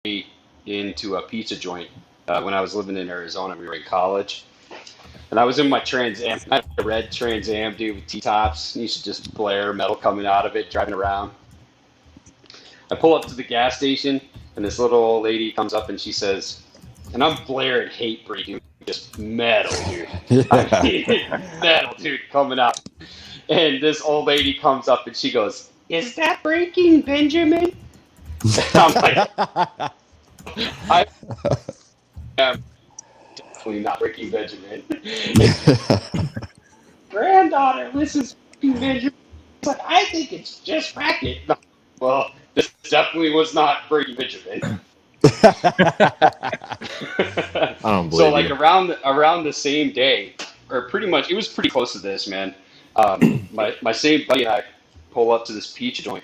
into a pizza joint when I was living in Arizona. We were in college. And I was in my Trans Am, I had a red Trans Am, dude, with T-tops. You should just blare metal coming out of it, driving around. I pull up to the gas station, and this little old lady comes up and she says, and I'm blaring hate breaking, just metal, dude. I mean, metal, dude, coming out. And this old lady comes up and she goes, "Is that Breaking Benjamin?" I'm like, I am definitely not Breaking Benjamin. Granddaughter listens to Breaking Benjamin. It's like, I think it's just racket. No, well, this definitely was not Breaking Benjamin. I don't believe So like you. around the same day, or pretty much, it was pretty close to this, man. My same buddy and I pull up to this pizza joint,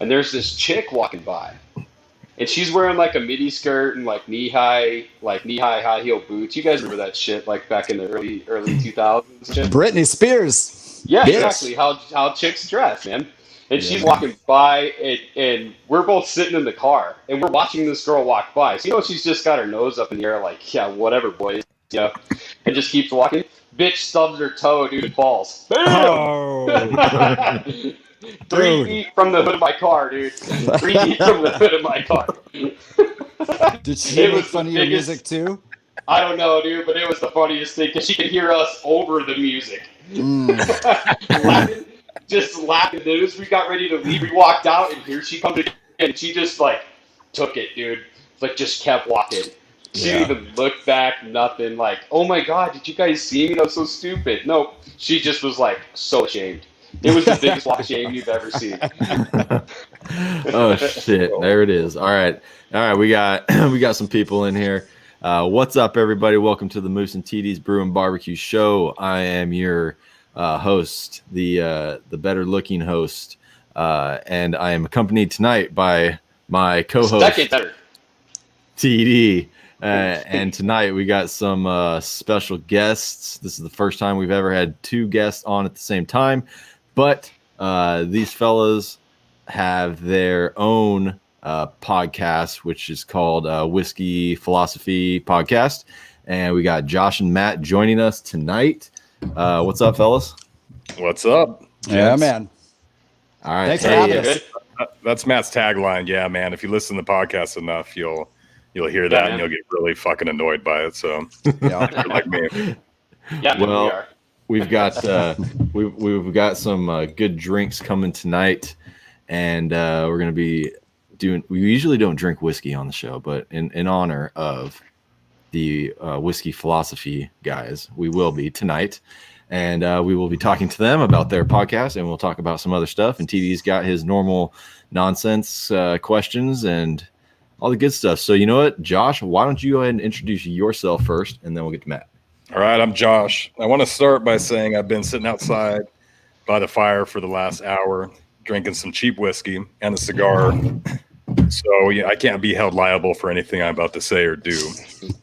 and there's this chick walking by, and she's wearing like a midi skirt and like knee high high heel boots. You guys remember that shit like back in the early 2000s? Shit? Britney Spears. Yeah, Yes. exactly. How chicks dress, man. And Yeah, she's man. walking by, and we're both sitting in the car, and we're watching this girl walk by. So she's just got her nose up in the air, like, yeah, whatever, boys, yeah, and just keeps walking. Bitch stubs her toe, dude, and falls. Oh, 3 dude. feet from the hood of my car, dude. 3 feet from the hood of my car. Did she It make was fun the of your biggest- music too? I don't know, dude, but it was the funniest thing because she could hear us over the music. Laughing, just laughing. As soon as we got ready to leave, we walked out, and here she comes again. And she just like took it, dude. Like just kept walking. She didn't even look back, nothing. Like, oh my god, did you guys see me? That was so stupid. Nope. She just was like so ashamed. It was the biggest walk of shame you've ever seen. Oh shit! There it is. All right. We got we got some people in here. What's up, everybody? Welcome to the Moose and TD's Brew and Barbecue Show. I am your host, the better looking host, and I am accompanied tonight by my co-host Second better. TD. And tonight we got some special guests. This is the first time we've ever had two guests on at the same time, but these fellas have their own podcast, which is called Whiskey Philosophy Podcast. And we got Josh and Matt joining us tonight. What's up, fellas? What's up? Yeah, gents? man. All right. Thanks for having us. That's Matt's tagline. Yeah, man. If you listen to the podcast enough, you'll hear that, and you'll get really fucking annoyed by it. So, Yeah. if you're like me. Yeah, Well, we are. We've got we've got some good drinks coming tonight, and we're gonna be doing. We usually don't drink whiskey on the show, but in honor of the whiskey philosophy guys, we will be tonight, and we will be talking to them about their podcast, and we'll talk about some other stuff. And TD's got his normal nonsense questions and all the good stuff. So you know what, Josh? Why don't you go ahead and introduce yourself first, and then we'll get to Matt. All right, I'm Josh. I want to start by saying I've been sitting outside by the fire for the last hour, drinking some cheap whiskey and a cigar. So yeah, I can't be held liable for anything I'm about to say or do.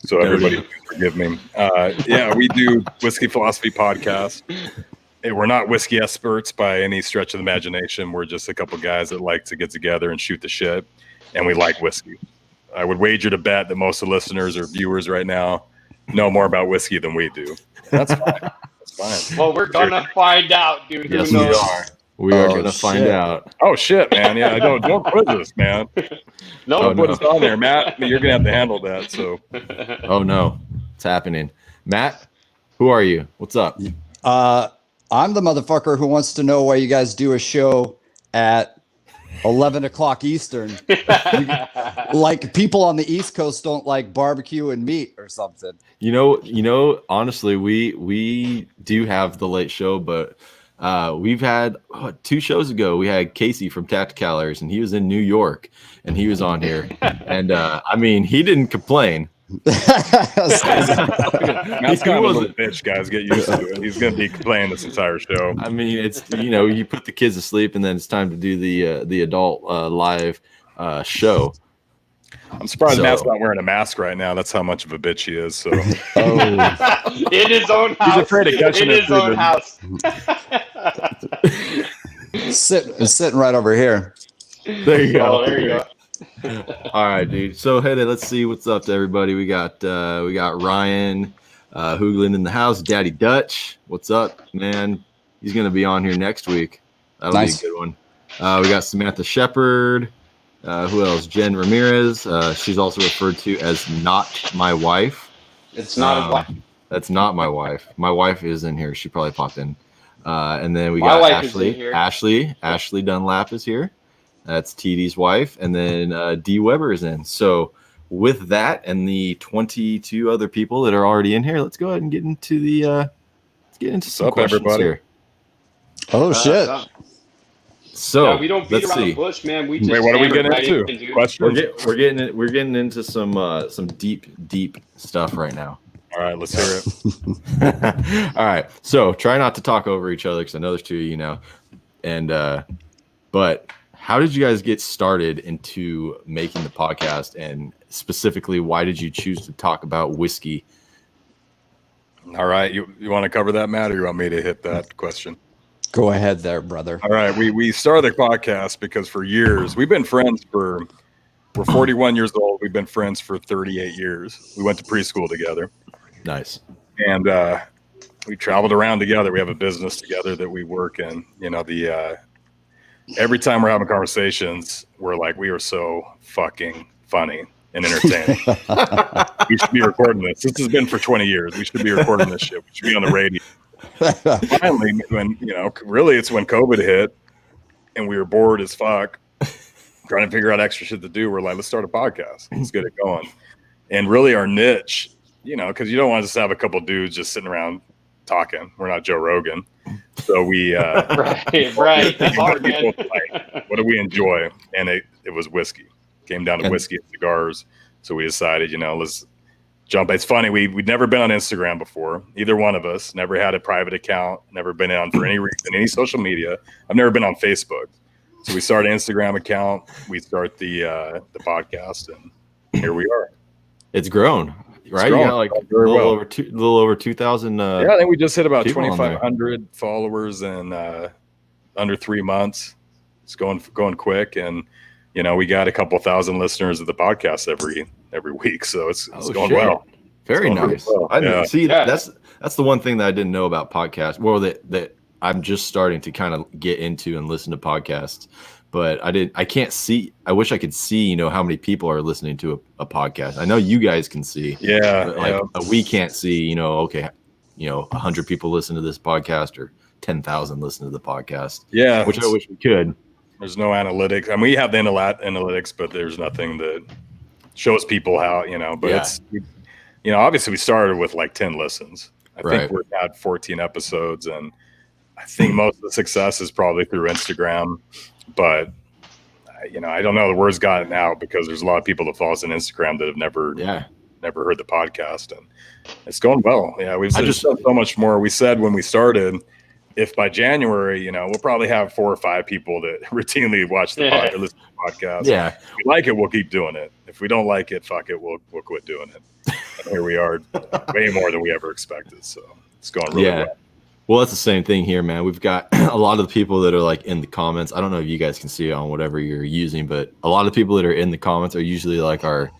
So everybody forgive me. Yeah, we do Whiskey Philosophy Podcast. Hey, we're not whiskey experts by any stretch of the imagination. We're just a couple guys that like to get together and shoot the shit, and we like whiskey. I would wager to bet that most of the listeners or viewers right now know more about whiskey than we do. That's fine. That's fine. Well, we're gonna find out, dude. Yes, Who we knows? are. We are Oh, gonna find shit. out. Oh shit, man! Yeah, don't quiz us, man. No, Don't put us on there, Matt. You're gonna have to handle that. So Oh no, it's happening. Matt, who are you? What's up? I'm the motherfucker who wants to know why you guys do a show at 11 o'clock Eastern. Like people on the East Coast don't like barbecue and meat or something. You know. Honestly, we do have the late show, but we've had 2 shows ago. We had Casey from Tacticalers, and he was in New York, and he was on here, and I mean, he didn't complain. Matt's kind of a little wasn't. bitch, guys. Get used to it. He's gonna be playing this entire show. I mean, it's you put the kids to sleep, and then it's time to do the adult live show. I'm surprised So- Matt's not wearing a mask right now. That's how much of a bitch he is. So in his own house. He's afraid of catching in it his through own the- house. Sitting right over here. There you go. Oh, there you go. All right, dude. So hey, let's see what's up to everybody. We got Ryan Hoogland in the house. Daddy Dutch, what's up, man? He's gonna be on here next week. That'll Nice. be a good one. We got Samantha Shepard. Who else? Jen Ramirez. She's also referred to as not my wife. It's not a wife. That's not my wife. My wife is in here. She probably popped in. And then we My got wife is in here. Ashley Dunlap is here. That's TD's wife. And then D Weber is in. So with that and the 22 other people that are already in here, let's go ahead and get into some questions everybody? here. Oh shit! So yeah, we don't beat let's around see. the bush, man. We just Wait, what are we hammer getting right into? in, dude. Questions? We're getting into some deep stuff right now. All right, let's hear it. All right. So try not to talk over each other because I know there's two of you now. And but how did you guys get started into making the podcast, and specifically why did you choose to talk about whiskey? All right, you want to cover that, Matt, or you want me to hit that question? Go ahead there, brother. All right, we started the podcast because for years we've been friends we're 41 years old. We've been friends for 38 years. We went to preschool together. Nice. And we traveled around together. We have a business together that we work in. You know, every time we're having conversations, we're like, we are so fucking funny and entertaining. We should be recording this. This has been for 20 years. We should be recording this shit. We should be on the radio. Finally, when really it's when COVID hit and we were bored as fuck trying to figure out extra shit to do. We're like, let's start a podcast. Let's get it going. And really our niche, because you don't want to just have a couple dudes just sitting around talking. We're not Joe Rogan. So we right. It's hard, man. What do we enjoy? And it was whiskey. Came down to whiskey and cigars. So we decided, let's jump. It's funny. We'd never been on Instagram before. Either one of us. Never had a private account. Never been on for any reason, any social media. I've never been on Facebook. So we started an Instagram account. We start the podcast, and here we are. It's grown, right? You got like a little over 2,000. Yeah, I think we just hit about people 2,500 followers in under 3 months. It's going quick, and we got a couple thousand listeners of the podcast every week. So it's going well. Very nice. Well. See, yeah. That's the one thing that I didn't know about podcasts. Well, that I'm just starting to kind of get into and listen to podcasts, but I can't see. I wish I could see, how many people are listening to a podcast. I know you guys can see. Yeah. But we can't see, okay, 100 people listen to this podcast or 10,000 listen to the podcast. Yeah. Which I wish we could. There's no analytics. I mean, we have the analytics, but there's nothing that shows people how, but it's, obviously we started with like 10 listens. I think we're at 14 episodes, and I think most of the success is probably through Instagram, but I don't know. The word's gotten out because there's a lot of people that follow us on Instagram that have never heard the podcast, and it's going well. Yeah, we've just done so much more. We said when we started, if by January, we'll probably have 4 or 5 people that routinely watch the podcast, listen to the podcast. Yeah, if we like it, we'll keep doing it. If we don't like it, fuck it, we'll quit doing it. And here we are, way more than we ever expected. So it's going really well. Well, that's the same thing here, man. We've got a lot of the people that are like in the comments. I don't know if you guys can see it on whatever you're using, but a lot of people that are in the comments are usually like our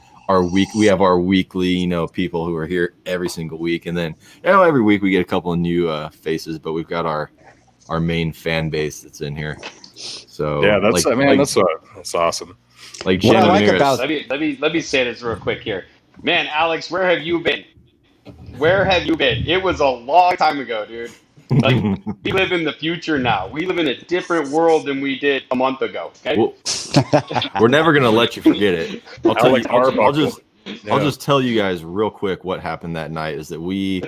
week. We have our weekly, people who are here every single week, and then every week we get a couple of new faces. But we've got our main fan base that's in here. So yeah, that's that's awesome. Like Jen Ramirez. Let me say this real quick here, man. Alex, where have you been? Where have you been? It was a long time ago, dude. Like, we live in the future now. We live in a different world than we did a month ago. Okay? Well, we're never gonna let you forget it. I'll just tell you guys real quick what happened that night. Is that we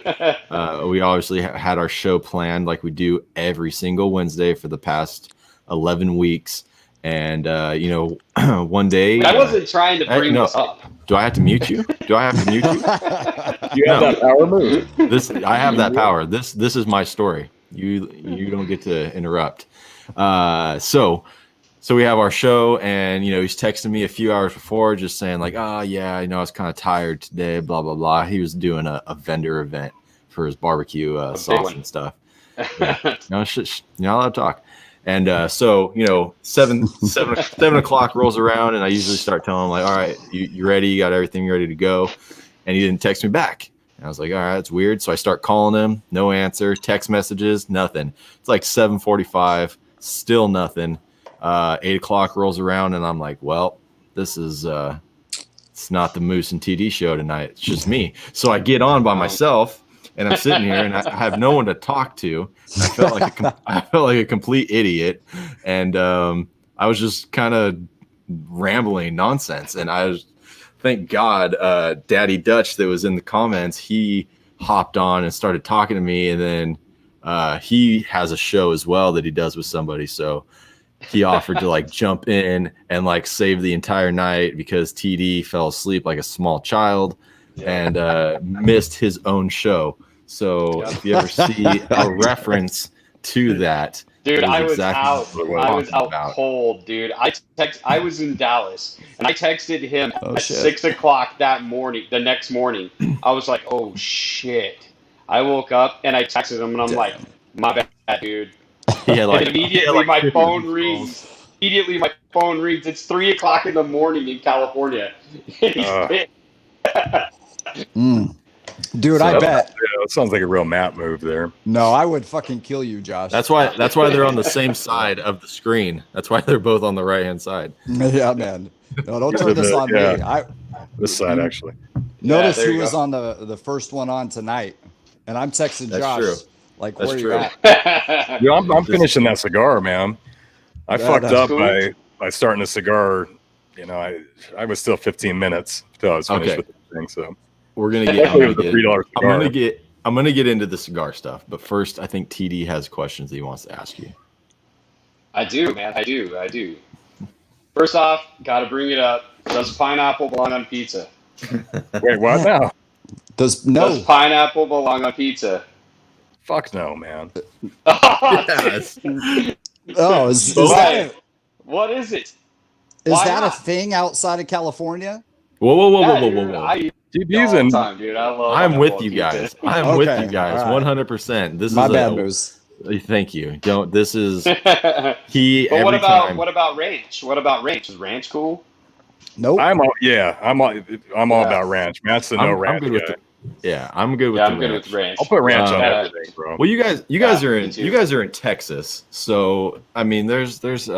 obviously had our show planned like we do every single Wednesday for the past 11 weeks. And one day I wasn't trying to bring this up. Do I have to mute you? Do I have to mute you? You have that power move. I have that power. This is my story. You don't get to interrupt. So we have our show, and he's texting me a few hours before, just saying like, I was kind of tired today, blah blah blah. He was doing a vendor event for his barbecue sauce and stuff. Yeah. You're not allowed to talk. And so, you know, 7 o'clock rolls around, and I usually start telling him, like, all right, you ready? You got everything ready to go? And he didn't text me back. And I was like, all right, that's weird. So I start calling him, no answer, text messages, nothing. It's like 7:45, still nothing. 8 o'clock rolls around, and I'm like, well, this is it's not the Moose and TD show tonight. It's just me. So I get on by myself. And I'm sitting here, and I have no one to talk to. And I felt like a complete idiot, and I was just kind of rambling nonsense. And thank God, Daddy Dutch that was in the comments, he hopped on and started talking to me, and then he has a show as well that he does with somebody. So he offered to like jump in and like save the entire night because TD fell asleep like a small child. And missed his own show. So if you ever see a reference to that, dude, I was exactly out cold, dude. I was in Dallas, and I texted him at shit. 6 o'clock that morning. The next morning, I was like, "Oh shit!" I woke up and I texted him, and I'm like, "My bad, dude." Like, and immediately my phone rings. Immediately my phone rings. It's 3 o'clock in the morning in California. Dude, I bet. Yeah, that sounds like a real Matt move there. No, I would fucking kill you, Josh. That's why they're on the same side of the screen. That's why they're both on the right hand side. Yeah, man. No, don't turn this on me. This side actually. Notice who was on the first one on tonight, and I'm texting Josh. True. Like, That's where true. you at? Yeah, I'm finishing that cigar, man. I fucked up cool. by starting a cigar. You know, I was still 15 minutes until I was finished with the thing. So we're gonna get. I'm gonna get into the cigar stuff, but first, I think TD has questions that he wants to ask you. I do, man. I do. First off, got to bring it up. Does pineapple belong on pizza? Wait, what now? Does pineapple belong on pizza? Fuck no, man. Yes. Oh, is that what is it? Is Why that not? a thing outside of California? Whoa. I Keep eat all using. the time, dude. I love I'm with pineapple you on guys. pizza. I'm with you Okay, guys. all right. 100%. This My is bad, Moose. Thank you. Don't. This is But he. what Every about time. what about ranch? What about ranch? Is ranch cool? Nope. I'm all about ranch. Matt's the no ranch I'm good guy. I'm good with Yeah, the I'm good ranch. with ranch. I'll put ranch on Yeah. everything, bro. Well, you guys are me too. in Texas, so I mean, there's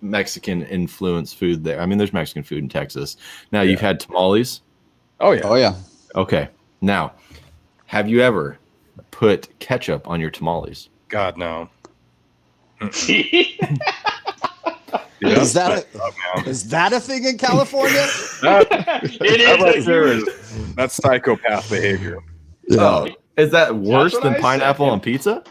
Mexican influenced food there. I mean, there's Mexican food in Texas. Now you've had tamales. Oh yeah. Oh yeah. Okay. Now, have you ever put ketchup on your tamales? God no. Yeah, is that a thing in California? It is. That's psychopath behavior. Oh, is that worse what than I pineapple said. on pizza?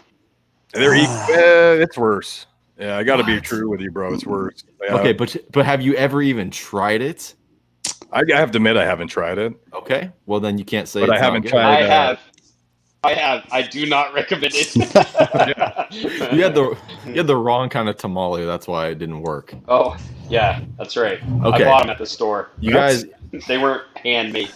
It's worse. Yeah, I got to be true with you, bro. It's worse. Yeah. Okay, but have you ever even tried it? I have to admit I haven't tried it. Okay, well then you can't say. But it's I haven't not good. tried. I have. I do not recommend it. You had the wrong kind of tamale. That's why it didn't work. Oh, yeah, that's right. Okay. I bought them at the store. You guys They weren't handmade.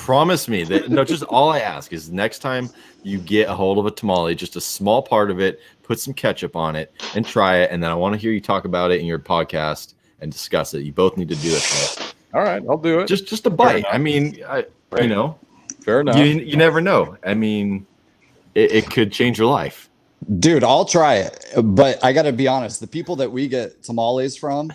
promise me that just all I ask is next time you get a hold of a tamale, just a small part of it, put some ketchup on it and try it, and then I want to hear you talk about it in your podcast and discuss it. You both need to do it. All right, I'll do it. Just a bite. I mean, you know, fair enough. You never know. I mean, it could change your life. Dude, I'll try it. But I got to be honest. The people that we get tamales from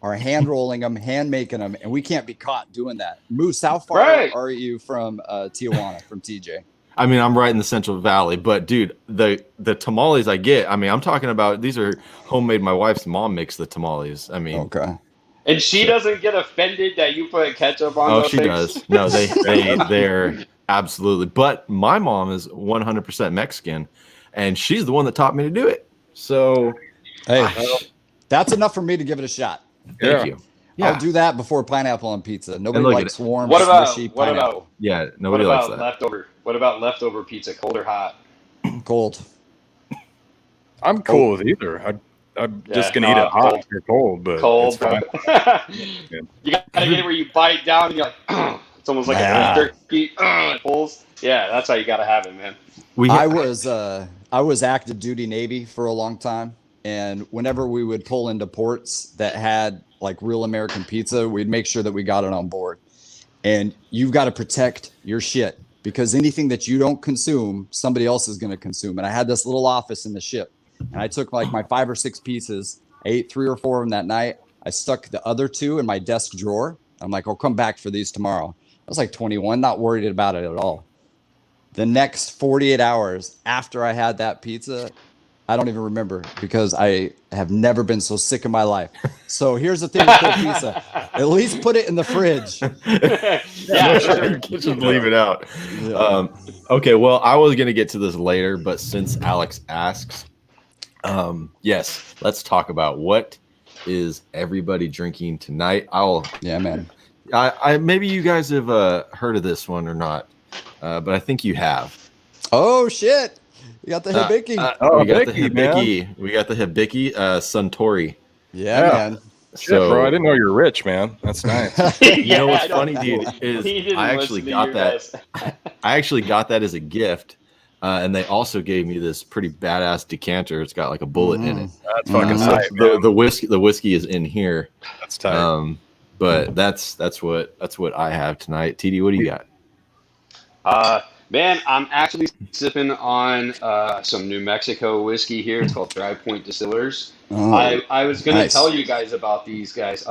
are hand rolling them, hand making them, and we can't be caught doing that. Moose, how far are you from Tijuana, from TJ? I mean, I'm right in the Central Valley, but dude, the tamales I get, I mean, I'm talking about these are homemade. My wife's mom makes the tamales. I mean, okay. And she doesn't get offended that you put ketchup on those she things? does. No, they're absolutely. But my mom is 100% Mexican, and she's the one that taught me to do it. So, hey, that's enough for me to give it a shot. Thank you. Yeah. I'll do that before pineapple on pizza. Nobody likes warm, squishy pineapple. Nobody likes that. Leftover? What about leftover pizza, cold or hot? Cold. I'm cool with either. I'm just gonna eat it hot or cold, but cold. it's fine. You gotta get it where you bite down and you're like, it's almost like a turkey. It pulls. Yeah, that's how you gotta have it, man. I was active duty Navy for a long time, And whenever we would pull into ports that had like real American pizza, we'd make sure that we got it on board. And you've got to protect your shit because anything that you don't consume, somebody else is going to consume. And I had this little office in the ship, and I took like my 5 or 6 pieces. I ate 3 or 4 of them that night. I stuck the other 2 in my desk drawer. I'm like, I'll come back for these tomorrow. I was like 21, not worried about it at all. The next 48 hours after I had that pizza, I don't even remember because I have never been so sick in my life. So here's the thing with cold pizza. At least put it in the fridge. Yeah, sure. Just leave it out. Yeah. Okay, well, I was going to get to this later, but since Alex asks, yes, let's talk about what is everybody drinking tonight. Yeah, man. I maybe you guys have heard of this one or not, but I think you have. Oh shit! You got the hibiki. We got Hibiki, the hibiki. We got the hibiki Suntory. Yeah, man. Shit, bro, I didn't know you're rich, man. That's nice. You know what's I don't- funny, dude, is He didn't I actually listen to got you that. guys. I actually got that as a gift, and they also gave me this pretty badass decanter. It's got like a bullet in it. That's fucking So tight, man. the whiskey is in here. That's tight. But that's what I have tonight. TD, what do you got? Man, I'm actually sipping on some New Mexico whiskey here. It's called Dry Point Distillers. Oh, I was going to nice. tell you guys about these guys.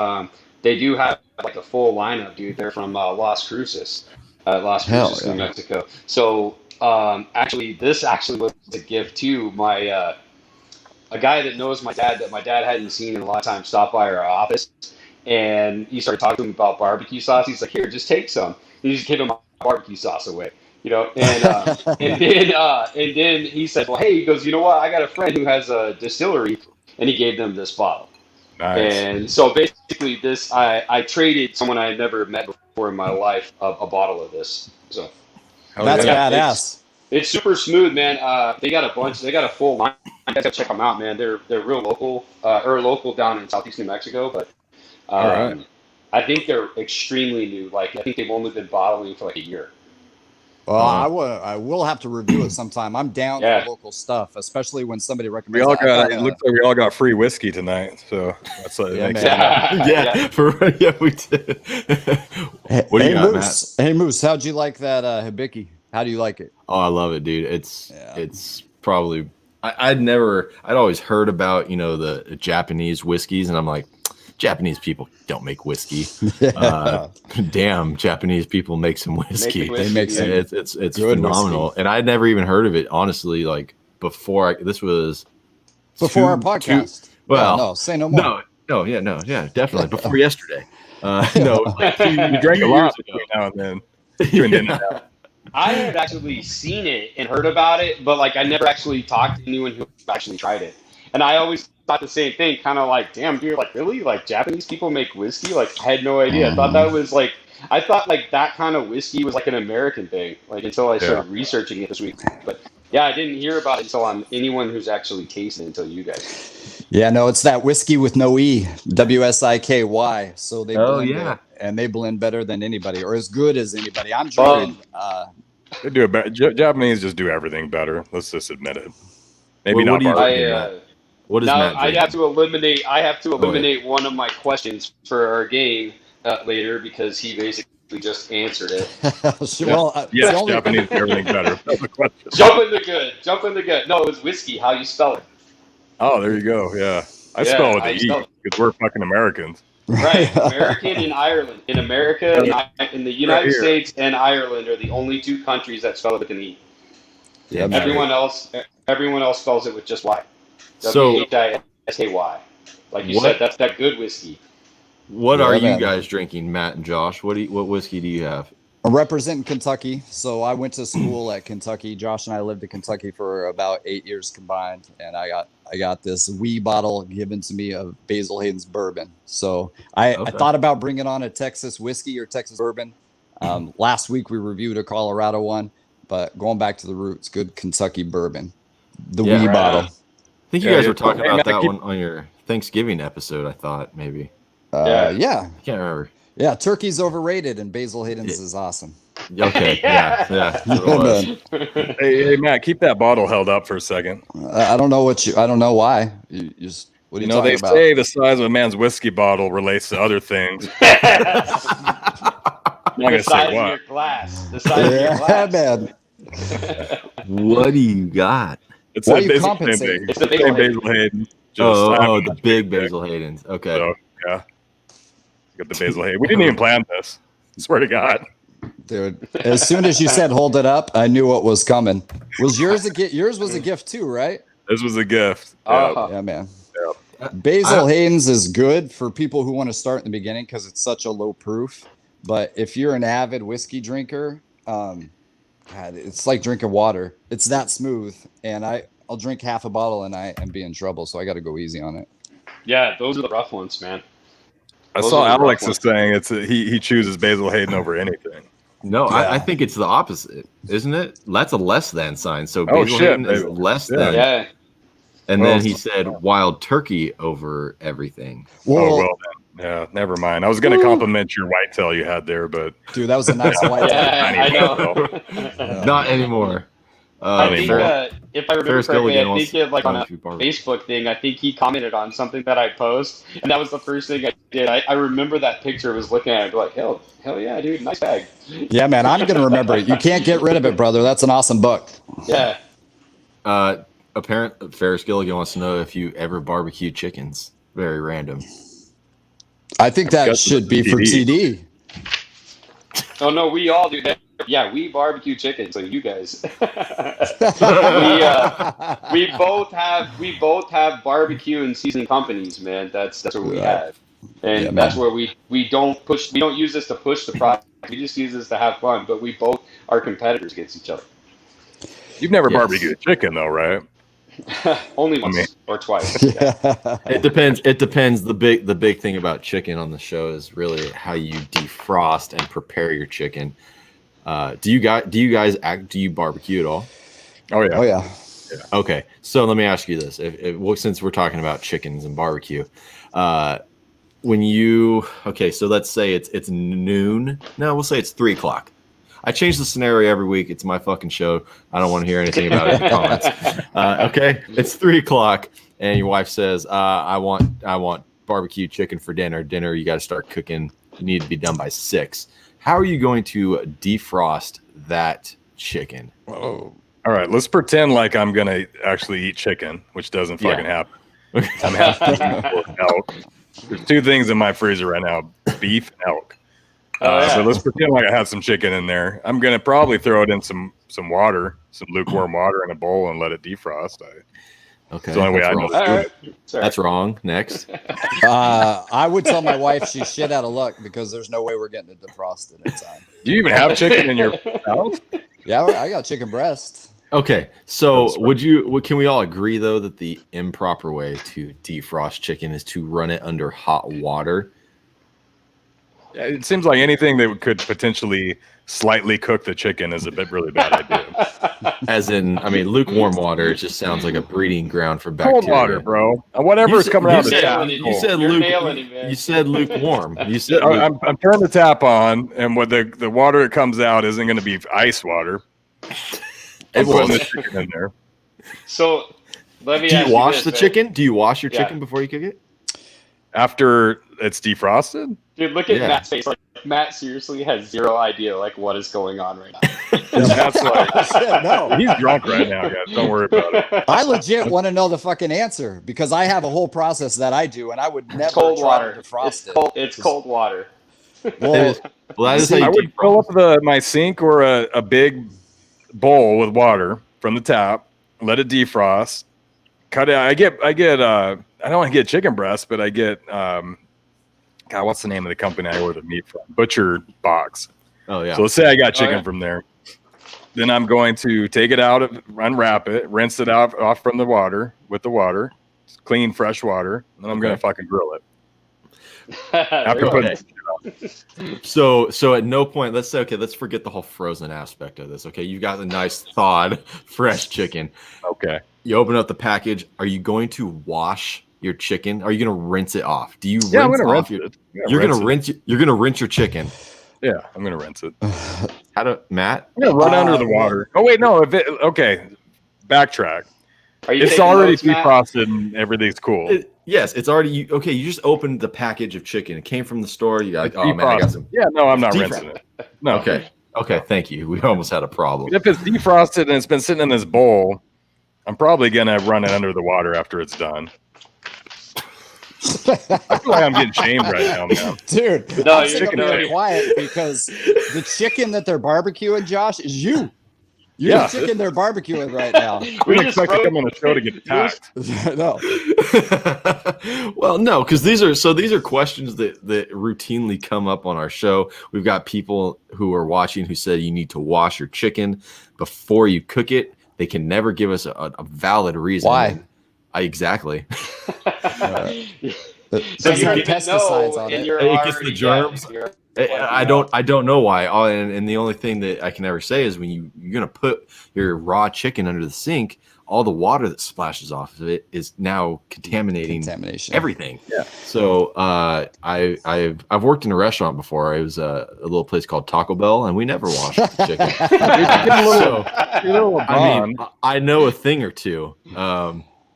They do have like a full lineup, dude. They're from Las Cruces, Hell New yeah. Mexico. So actually, this actually was a gift to my a guy that knows my dad that my dad hadn't seen in a lot of time stopped by our office, and he started talking to him about barbecue sauce. He's like, "Here, just take some." And he just gave him my barbecue sauce away, you know. And then he said, "Well, hey," he goes, "You know what? I got a friend who has a distillery," and he gave them this bottle. Nice. And so basically, this I traded someone I had never met before in my life a bottle of this. So Hell That's yeah. badass. it's super smooth, man. They got a bunch. They got a full line. You guys gotta check them out, man. They're real local, or local down in southeast New Mexico, but All right. I think they're extremely new. Like I think they've only been bottling for like a year. Well, I will have to review it sometime. I'm down Yeah. for local stuff, especially when somebody We recommends all it. got. It looks like we all got free whiskey tonight, so that's like, Yeah, makes man. sense. Yeah, we did. What do you Hey, got, Moose. Hey, Moose. How'd you like that hibiki? How do you like it? Oh, I love it, dude. It's Yeah. probably I'd always heard about, the Japanese whiskeys, and I'm like, Japanese people don't make whiskey. Damn, Japanese people make some whiskey. Make They make whiskey, some yeah. It's good phenomenal, whiskey. and I'd never even heard of it, honestly. Like before, this was Before our two- podcast. well, no, say no more. yeah, definitely before yesterday. No, like You drank a lot between now and then. Between then and now. I had actually seen it and heard about it, but like I never actually talked to anyone who actually tried it. And I always thought the same thing, kind of like, damn, dude, like really, like Japanese people make whiskey? Like I had no idea. I thought that was like, I thought like that kind of whiskey was like an American thing, like until I started researching it this week. But yeah, I didn't hear about it until anyone who's actually tasted it until you guys. Yeah, no, it's that whiskey with no E, WSIKY. So they blend it, and they blend better than anybody, or as good as anybody. I'm drinking. They do it better. Japanese just do everything better. Let's just admit it. Maybe What not do you barbecue. think? What is Now Matt I drinking? have to eliminate. I have to eliminate one of my questions for our game later because he basically just answered it. Well, Yes, the only- Japanese do everything better. That's the question. Jump in the good. Jump in the good. No, it was whiskey. How you spell it? Oh, there you go. Yeah. I Yeah, spell with I the spell E it. because we're fucking Americans. Right, American and Ireland. In America, in the United here. States and Ireland are the only two countries that spell it with an E. Yeah, man. Everyone else spells it with just Y. So- WHISKY. Like you What- said, that's that good whiskey. What Yeah, are you man. guys drinking, Matt and Josh? What whiskey do you have? I'm representing Kentucky. So I went to school at Kentucky. Josh and I lived in Kentucky for about 8 years combined, and I got this wee bottle given to me of Basil Hayden's bourbon. So I Okay. thought about bringing on a Texas whiskey or Texas bourbon. Last week we reviewed a Colorado one, but going back to the roots, good Kentucky bourbon, the Yeah, wee right. bottle. I think you Yeah, guys yeah. were talking Hey, about Matt, that keep- one on your Thanksgiving episode. I thought maybe. Yeah, I can't remember. yeah. Turkey's overrated, and Basil Hayden's is awesome. Okay, yeah. That's what it was. Hey, Matt, keep that bottle held up for a second. I don't know I don't know why. You just, what are you talking They about? say the size of a man's whiskey bottle relates to other things. I'm not The gonna say size of what. your glass. The size of your Yeah, glass. man. What do you got? It's Why a you basic same compensating? thing. It's the Same Basil Basil Hayden. Just I Oh, haven't the watched big it yet, Basil Haydens. Okay. So yeah, got the Basil Hayden. We didn't even plan this. Swear to God. Dude, as soon as you said hold it up, I knew what was coming. Was yours a gift? Yours was a gift too, right? This was a gift. Oh. Yeah, man. Yeah. Basil Hayden's is good for people who want to start in the beginning because it's such a low proof. But if you're an avid whiskey drinker, God, it's like drinking water. It's that smooth, and I'll drink half a bottle and I am be in trouble. So I got to go easy on it. Yeah, those are the rough ones, man. I Those saw are the rough Alex is ones. saying he chooses Basil Hayden over anything. No, Yeah. I think it's the opposite, isn't it? That's a less than sign. So Oh, Basil shit, Hayden is baby. less Yeah. than. Yeah. And Well, then he said wild turkey over everything. Well, Then. Yeah, never mind. I was going to compliment your whitetail you had there, but dude, that was a nice white. Yeah, I know. Not anymore. I think, anymore. if I remember Ferris correctly, Gilligan I think wants like on to a be part of it. Facebook thing, I think he commented on something that I post, and that was the first thing I did. I remember that picture, was looking at it, like, hell yeah, dude, nice bag. Yeah, man, I'm gonna remember it. You can't get rid of it, brother. That's an awesome book. Yeah. Ferris Gilligan wants to know if you ever barbecue chickens. Very random. I think that Got should be for TD. TD. Oh no, we all do that. Yeah, we barbecue chicken. So you guys, we both have barbecue and seasoning companies, man. That's what we have, and Yeah, that's man. where we don't use this to push the product. We just use this to have fun. But we both are competitors against each other. You've never Yes. barbecued chicken though, right? Only once or twice. Yeah. It depends. It depends. The big thing about chicken on the show is really how you defrost and prepare your chicken. Do you guys barbecue at all? Oh yeah. Oh yeah. Okay, so let me ask you this: since we're talking about chickens and barbecue, so let's say it's noon. No, we'll say it's 3:00. I change the scenario every week. It's my fucking show. I don't want to hear anything about it in the comments. Okay, it's 3:00, and your wife says, "I want barbecue chicken for dinner. Dinner, you got to start cooking. You need to be done by 6. How are you going to defrost that chicken?" Oh. All right, let's pretend like I'm gonna actually eat chicken, which doesn't fucking happen. I'm having to eat elk. There's 2 things in my freezer right now: beef and elk. But let's pretend like I have some chicken in there. I'm gonna probably throw it in some water, some lukewarm water in a bowl, and let it defrost. Okay, It's the only way I know to do it. That's wrong. Next. I would tell my wife she's shit out of luck because there's no way we're getting it defrosted in time. Do you even have chicken in your house? Yeah, I got chicken breast. Okay, so can we all agree though that the improper way to defrost chicken is to run it under hot water? Yeah, it seems like anything that could potentially slightly cook the chicken is a really bad idea. As in, I mean, lukewarm water. It just sounds like a breeding ground for bacteria. Cold water, bro. Whatever is coming out of the You said lukewarm. You said I'm turning the tap on, and what the water that comes out isn't going to be ice water. I'm putting the chicken in there. So let me. Do ask you wash this, the man. chicken? Do you wash your chicken before you cook it? After it's defrosted? Dude, look at Matt's face. Like, Matt seriously has zero idea like what is going on right now. That's like, No. he's drunk right now, guys. Don't worry about it. I legit want to know the fucking answer because I have a whole process that I do, and I would never Cold try water. to defrost It's cold water. Well, That is how I you would fill up my sink or a big bowl with water from the tap, let it defrost, cut it. I don't get chicken breast, but I get God, what's the name of the company I order the meat from? Butcher Box. Oh yeah. So let's say I got chicken from there. Then I'm going to take it out, unwrap it, rinse it off from the water with the water, clean fresh water, and then I'm going to fucking grill it. After putting So at no point, let's forget the whole frozen aspect of this. Okay, you've got the nice thawed fresh chicken. Okay. You open up the package. Are you going to wash your chicken? Are you going to rinse it off? Do you Yeah, I'm rinse gonna off rinse your? it. You're going to rinse your chicken. Yeah, I'm gonna rinse it. How do Matt? I'm gonna run under the water. Oh wait, no. Okay, backtrack. Are you It's taking already notes, Matt? defrosted and everything's cool. Yes, it's already okay. You just opened the package of chicken. It came from the store. You got like, It's oh man, I got defrosted. some. Yeah, no, I'm not Defrosted. rinsing it. No. Okay, thank you. We almost had a problem. If it's defrosted and it's been sitting in this bowl, I'm probably gonna run it under the water after it's done. I feel like I'm getting shamed right now, man. Dude, No, I'm you're sitting good. up here quiet because the chicken that they're barbecuing, Josh, is you. You're Yeah. the chicken they're barbecuing right now. We didn't expect to come on the show to get attacked. No. Well, no, because these are questions that routinely come up on our show. We've got people who are watching who said you need to wash your chicken before you cook it. They can never give us a valid reason. Why? Exactly. So you don't even pesticides know, on and it. you're It gets the already germs. I don't know why. And the only thing that I can ever say is when you're gonna put your raw chicken under the sink, all the water that splashes off of it is now contaminating everything. Yeah. So I've worked in a restaurant before. It was a little place called Taco Bell, and we never washed the chicken. So, I mean, I know a thing or two.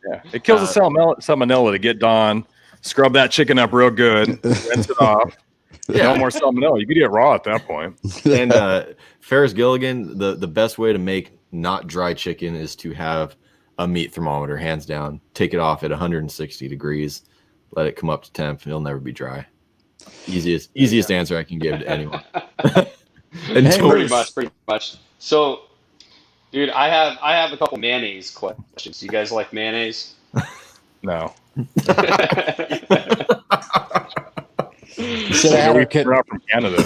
Yeah, it kills the salmonella to get done. Scrub that chicken up real good, rinse it off. Yeah. No more salmonella. You could eat it raw at that point. And Ferris Gilligan, the best way to make not dry chicken is to have a meat thermometer, hands down. Take it off at 160 degrees, let it come up to temp, and it'll never be dry. Easiest answer I can give to anyone. Pretty much. So, dude, I have a couple mayonnaise questions. You guys like mayonnaise? No. Should have had her kid. We're out from Canada.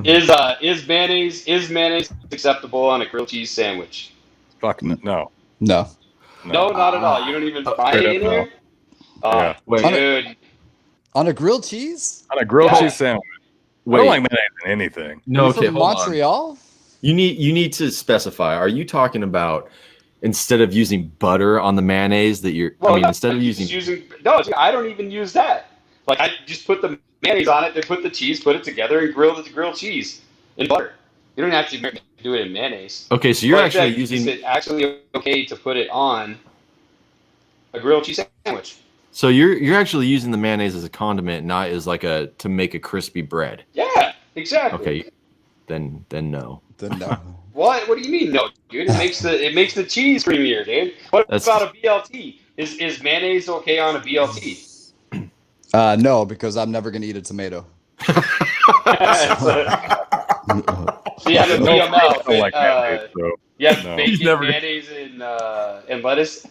Is mayonnaise acceptable on a grilled cheese sandwich? Fuck no. No. No, not at all. You don't even buy it in there? Yeah. Dude. On a grilled cheese? On a grilled cheese sandwich. I don't like mayonnaise in anything. No, You're okay, from hold on. Montreal? You need to specify. Are you talking about instead of using butter on the mayonnaise that you're? Well, I mean, no, instead of using no, I don't even use that. Like I just put the mayonnaise on it, then put the cheese, put it together, and grill the grilled cheese in butter. You don't have to do it in mayonnaise. Okay, so you're actually Is using. it actually okay to put it on a grilled cheese sandwich? So you're actually using the mayonnaise as a condiment, not as like to make a crispy bread. Yeah, exactly. Okay, then no. Then no. What do you mean no, dude? It makes the cheese creamier, dude. What about a BLT? Is mayonnaise okay on a BLT? No, because I'm never gonna eat a tomato. So you have a BML, I like mayonnaise, so bacon, mayonnaise, and lettuce.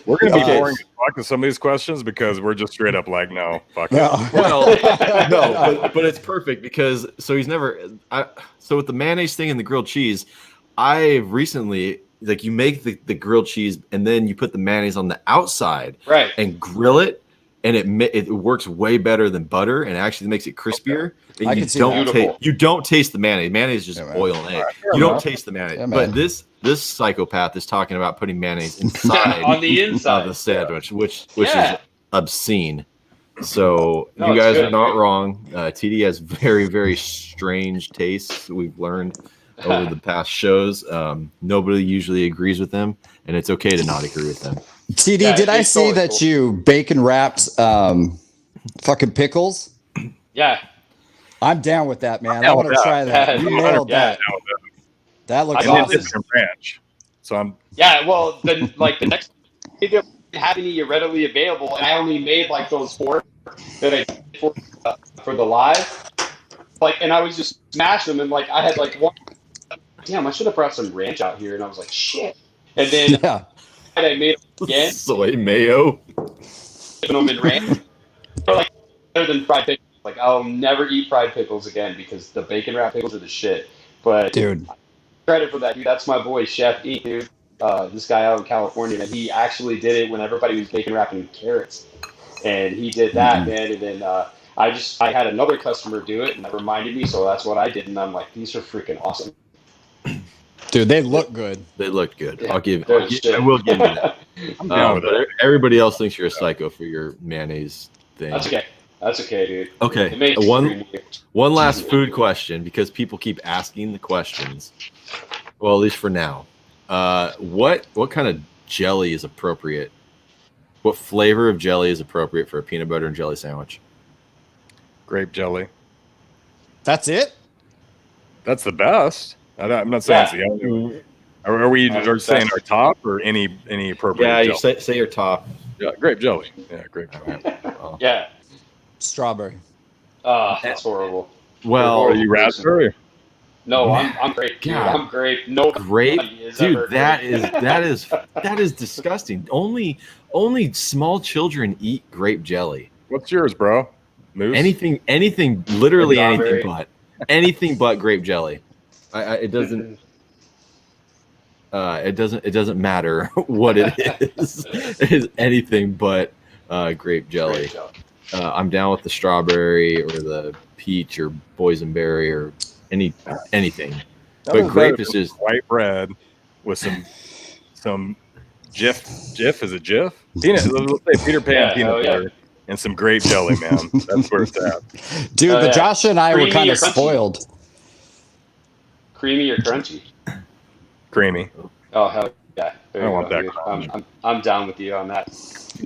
we're gonna be boring as fuck with some of these questions because we're just straight up like, no, fuck it. Well, no, but it's perfect because so he's never. So with the mayonnaise thing and the grilled cheese, I've recently you make the grilled cheese and then you put the mayonnaise on the outside, right, and grill it, and it works way better than butter and actually makes it crispier. I And can see that. you don't taste the mayonnaise. Mayonnaise is just oil and egg. You don't taste the mayonnaise. Yeah, but this psychopath is talking about putting mayonnaise inside on the inside of the sandwich, which is obscene. So No, you guys good, are not dude. wrong. TD has very, very strange tastes. We've learned over the past shows. Nobody usually agrees with them, and it's okay to not agree with them. TD, Yeah, did I it's see totally that cool. you bacon wrapped fucking pickles? Yeah. I'm down with that, man. I down want to with try that. You nailed that. That looks I saw And awesome. it's from ranch. So I'm Yeah, well, the next they didn't have any readily available, and I only made those 4 that I did for the live. And I was just smashing them, and I had one. Damn, I should have brought some ranch out here, and I was like, shit. And then Yeah. I made them again, Soy mayo. dipping them in ranch. They're better than fried pickles. I'll never eat fried pickles again because the bacon wrap pickles are the shit. But Dude. credit for that, dude. That's my boy, Chef Inc., dude. This guy out in California, and he actually did it when everybody was bacon wrapping carrots. And he did that, man. And then I had another customer do it, and that reminded me, so that's what I did. And I'm like, these are freaking awesome. Dude, they look good. They look good. Yeah, I shit. will give you that. down with But everybody else thinks you're a psycho for your mayonnaise thing. That's okay. That's okay, dude. Okay, It makes one last food question because people keep asking the questions. Well, at least for now. What kind of jelly is appropriate? What flavor of jelly is appropriate for a peanut butter and jelly sandwich? Grape jelly. That's it? That's the best. I'm not saying it's the only one. Are we saying our top or any appropriate Yeah, jelly? you say your top. Yeah, grape jelly. Yeah, grape jelly. Well, Yeah. Strawberry. That's horrible. well, Are you raspberry? No, I'm grape. Dude, God. I'm grape. No grape, dude. That grape. is disgusting. Only small children eat grape jelly. What's yours, bro? Moose? Anything, literally Strawberry. anything but grape jelly. It doesn't. It doesn't matter what it is. It is anything but grape jelly. I'm down with the strawberry or the peach or boysenberry or anything. But grape is just white bread with some Jif. Is it Jif? Peanut. Let's say Peter Pan peanut butter and some grape jelly, man. That's where it's at. Dude, but Josh and I Creamy were kind or of crunchy? spoiled. Creamy or crunchy? Creamy. Oh hell yeah! I don't want that. I'm down with you on that.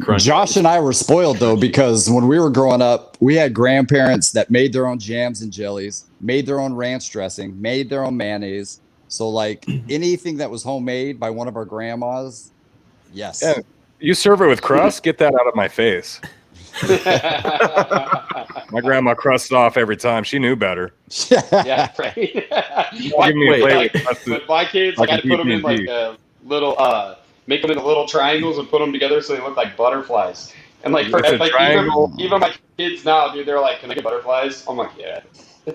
crunch. Josh and I were spoiled though, because when we were growing up, we had grandparents that made their own jams and jellies, made their own ranch dressing, made their own mayonnaise. So like anything that was homemade by one of our grandmas, yes. Yeah, you serve it with crust. Get that out of my face. My grandma crusted off every time. She knew better. Yeah, right. Give me a plate with crust. With my kids, Like I had to a put them in BB&T. like a little, make them into little triangles and put them together so they look like butterflies. And like, It's a like triangle. even my kids now, dude, they're like, "Can I get butterflies?" I'm like, "Yeah." You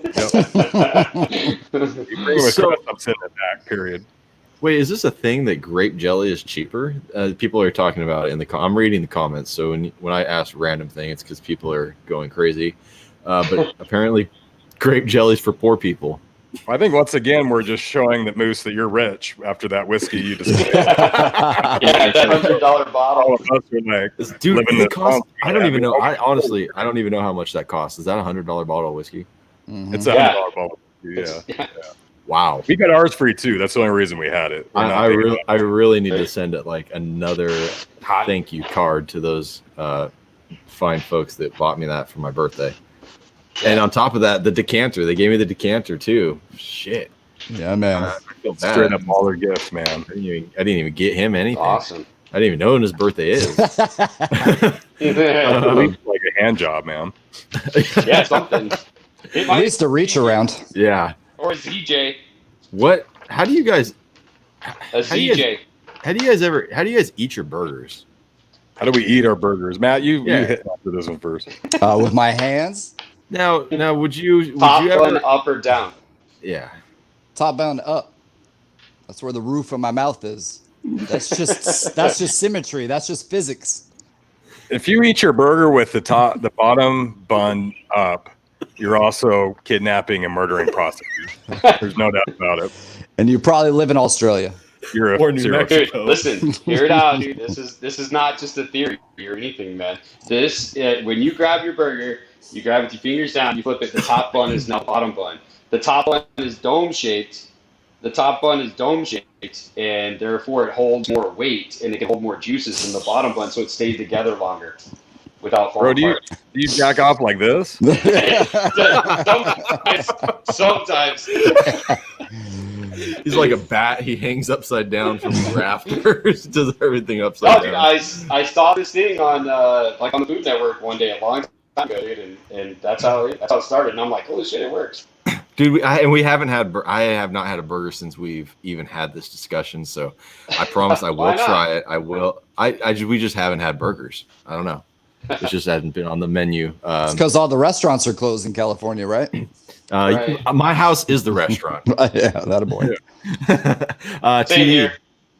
bring it with crust, I'm sitting it back. Period. Wait, is this a thing that grape jelly is cheaper? People are talking about it in the. I'm reading the comments, so when I ask random thing, it's because people are going crazy. But apparently, grape jelly's for poor people. I think once again we're just showing that Moose that you're rich after that whiskey you just. Yeah, that $100 All bottle. of us are like, Dude, living it this costs. life. I don't even know. I honestly don't even know how much that costs. Is that $100 bottle of whiskey? It's a Yeah. $100 bottle. Yeah. Wow. We got ours free too. That's the only reason we had it. We're not I paying really need to send it like another thank you card to those fine folks that bought me that for my birthday. And on top of that, the decanter. They gave me the decanter too. Shit. Yeah, man. I feel bad. straight up all their gifts, man. I didn't even get him anything. Awesome. I didn't even know when his birthday is. At least like a hand job, man. Yeah, something. It At might, least a reach around. Yeah. or a ZJ. What? How do you guys? A do you ZJ. How do you guys eat your burgers? How do we eat our burgers, Matt? You hit after this one first. With my hands, Now, would you Top ever? one, up or down? Yeah. top down up. That's where the roof of my mouth is. That's just symmetry. That's just physics. If you eat your burger with the bottom bun up, you're also kidnapping and murdering prostitutes. There's no doubt about it. And you probably live in Australia. You're Or a New serial Mexico. Dude, listen, hear it out, dude. This is not just a theory or anything, man. When you grab your burger, you grab it with your fingers down, you flip it. The top bun is now bottom bun. The top bun is dome shaped. The top bun is dome shaped, and therefore it holds more weight and it can hold more juices than the bottom bun, so it stays together longer without falling Bro, apart. do you jack off like this? Sometimes. He's like a bat. He hangs upside down from the rafters. Does everything No, upside dude, down. I saw this thing on on the Food Network one day a long time ago, dude, and that's how it started. And I'm like, holy shit, it works. Dude, we haven't had. I have not had a burger since we've even had this discussion. So I promise I will Why not? try it. I will. We just haven't had burgers. I don't know. It just hasn't been on the menu. It's because all the restaurants are closed in California, right? Right. My house is the restaurant. Yeah, that a boy. Same TD, here.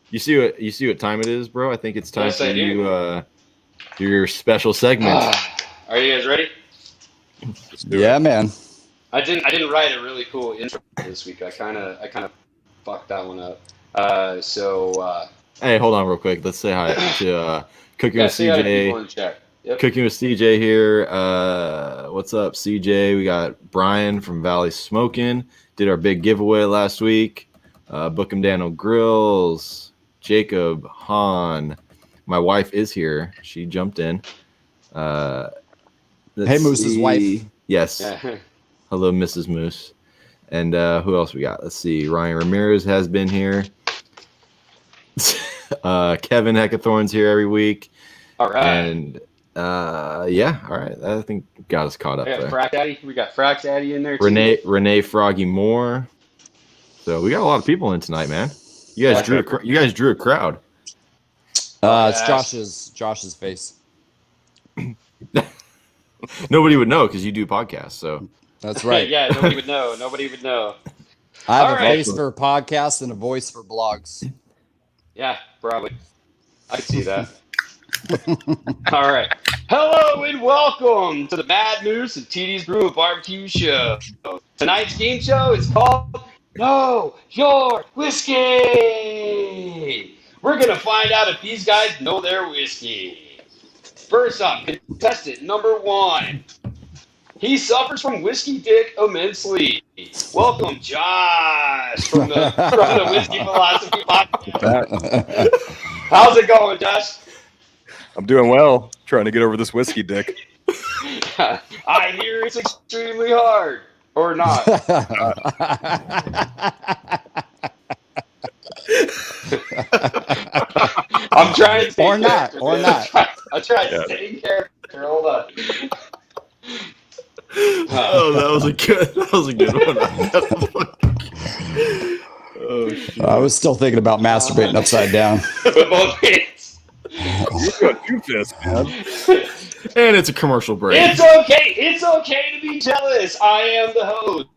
you see what time it is, bro? I think it's time Yes, for I do. you do your special segment. Are you guys ready? Yeah, man. I didn't write a really cool intro this week. I kind of fucked that one up. Hey, hold on real quick. Let's say hi to Cooking Yeah, with say hi to people CJ. in chat. Yep. Cooking with CJ here. What's up, CJ? We got Brian from Valley Smoking. Did our big giveaway last week. Book 'em Daniel Grills. Jacob Hahn. My wife is here. She jumped in. Hey, Moose's wife. Yes. Yeah. Hello, Mrs. Moose. And who else we got? Let's see. Ryan Ramirez has been here. Kevin Heckathorn's here every week. All right. And yeah, all right. I think got us caught up there. Frack Daddy. We got Frack Daddy in there too. Renee Froggy Moore. So we got a lot of people in tonight, man. You guys drew a crowd. It's Josh's face. Nobody would know because you do podcasts. So That's right. Yeah, nobody would know. Nobody would know. I have All a right. voice for podcasts and a voice for blogs. Yeah, probably. I see that. All right. Hello and welcome to the Mad Moose and TD's Brew Barbecue Show. Tonight's game show is called Know Your Whiskey. We're going to find out if these guys know their whiskey. First up, contestant number 1. He suffers from whiskey dick immensely. Welcome, Josh, from the Whiskey Philosophy Podcast. How's it going, Josh? I'm doing well. Trying to get over this whiskey dick. I hear it's extremely hard, or not. I'm trying to stay Or not, character, or man. not. I'm trying to stay in character. Hold on. oh, that was a good one. Oh shit. I was still thinking about masturbating upside down. With both hands. You got 2 fists, man. And it's a commercial break. It's okay. It's okay to be jealous. I am the host.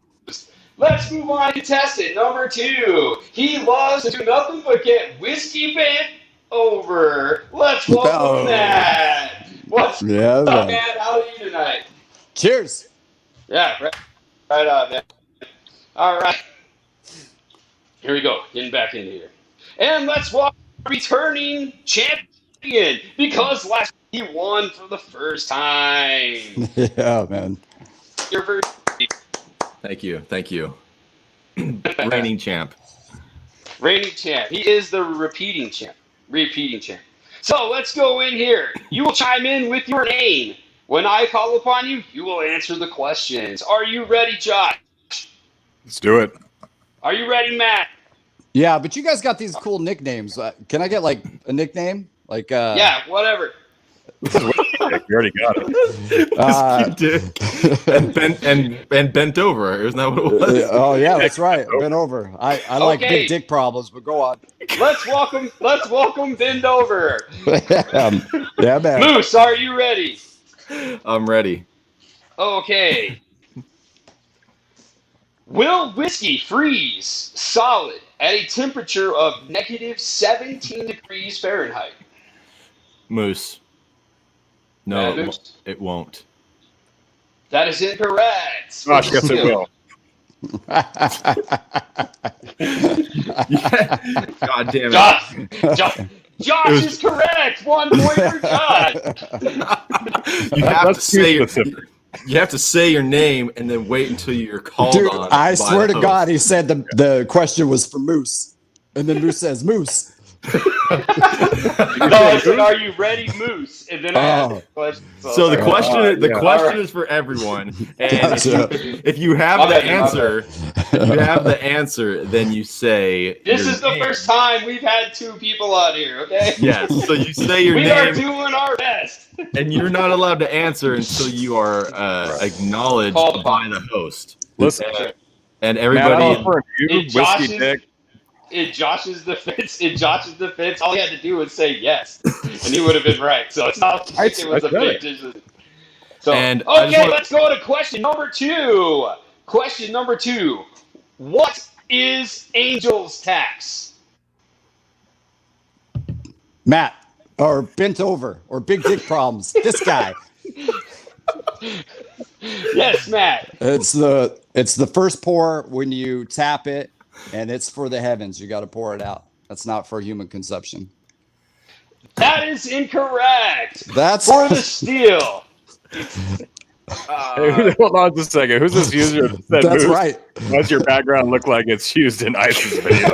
Let's move on to contestant number 2. He loves to do nothing but get whiskey bent over. Let's welcome Matt. What's up, man. man? How are you tonight? Cheers. Yeah, right on, man. All right. Here we go. Getting back into here. And let's welcome our returning champion, because last he won for the first time. Yeah, man. Your first. Thank you. Reigning champ. Reigning champ. He is the repeating champ. So let's go in here. You will chime in with your name. When I call upon you, you will answer the questions. Are you ready, Josh? Let's do it. Are you ready, Matt? Yeah, but you guys got these cool nicknames. Can I get like a nickname? Like Yeah, whatever. You already got it. And bent over. Isn't that what it was? Oh yeah, that's right. Bent over. I like Okay. big dick problems, but go on. Let's welcome Bend Over. Yeah, man. Moose, are you ready? I'm ready. Okay. Will whiskey freeze solid at a temperature of negative 17 degrees Fahrenheit? Moose. No, Moose? it won't. That is incorrect. Gosh, yes, it will. God damn it. Josh is correct. 1 point for Josh. You have to That's say too specific. you have to say your name and then wait until you're called Dude, on. I by swear the to host. God, he said the question was for Moose. And then Moose says, Moose. No, I said, are you ready, Moose? And then I asked the question. So the question yeah. is for everyone. And Gotcha. if you have I'm the ready, answer, then you say This your is the name. first time we've had 2 people on here, okay? Yes. So you say your We are name, doing our best. and you're not allowed to answer until you are acknowledged Called by upon. the host. Listen, And Matt, everybody. I'll offer you In whiskey Josh's, dick. in Josh's defense, all he had to do was say yes, and he would have been right. So it's not like it was a I said big it. decision. So And I just okay, wanna- let's go to question number 2. Question number 2. What is angel's tax? Matt. Or bent over. Or big dick problems. This guy. Yes, Matt. It's the first pour when you tap it, and it's for the heavens. You got to pour it out. That's not for human consumption. That is incorrect. That's For the steal. Hey, hold on just a second. Who's this user that said that's Moose? right. Why's your background look like it's used in Ice's video?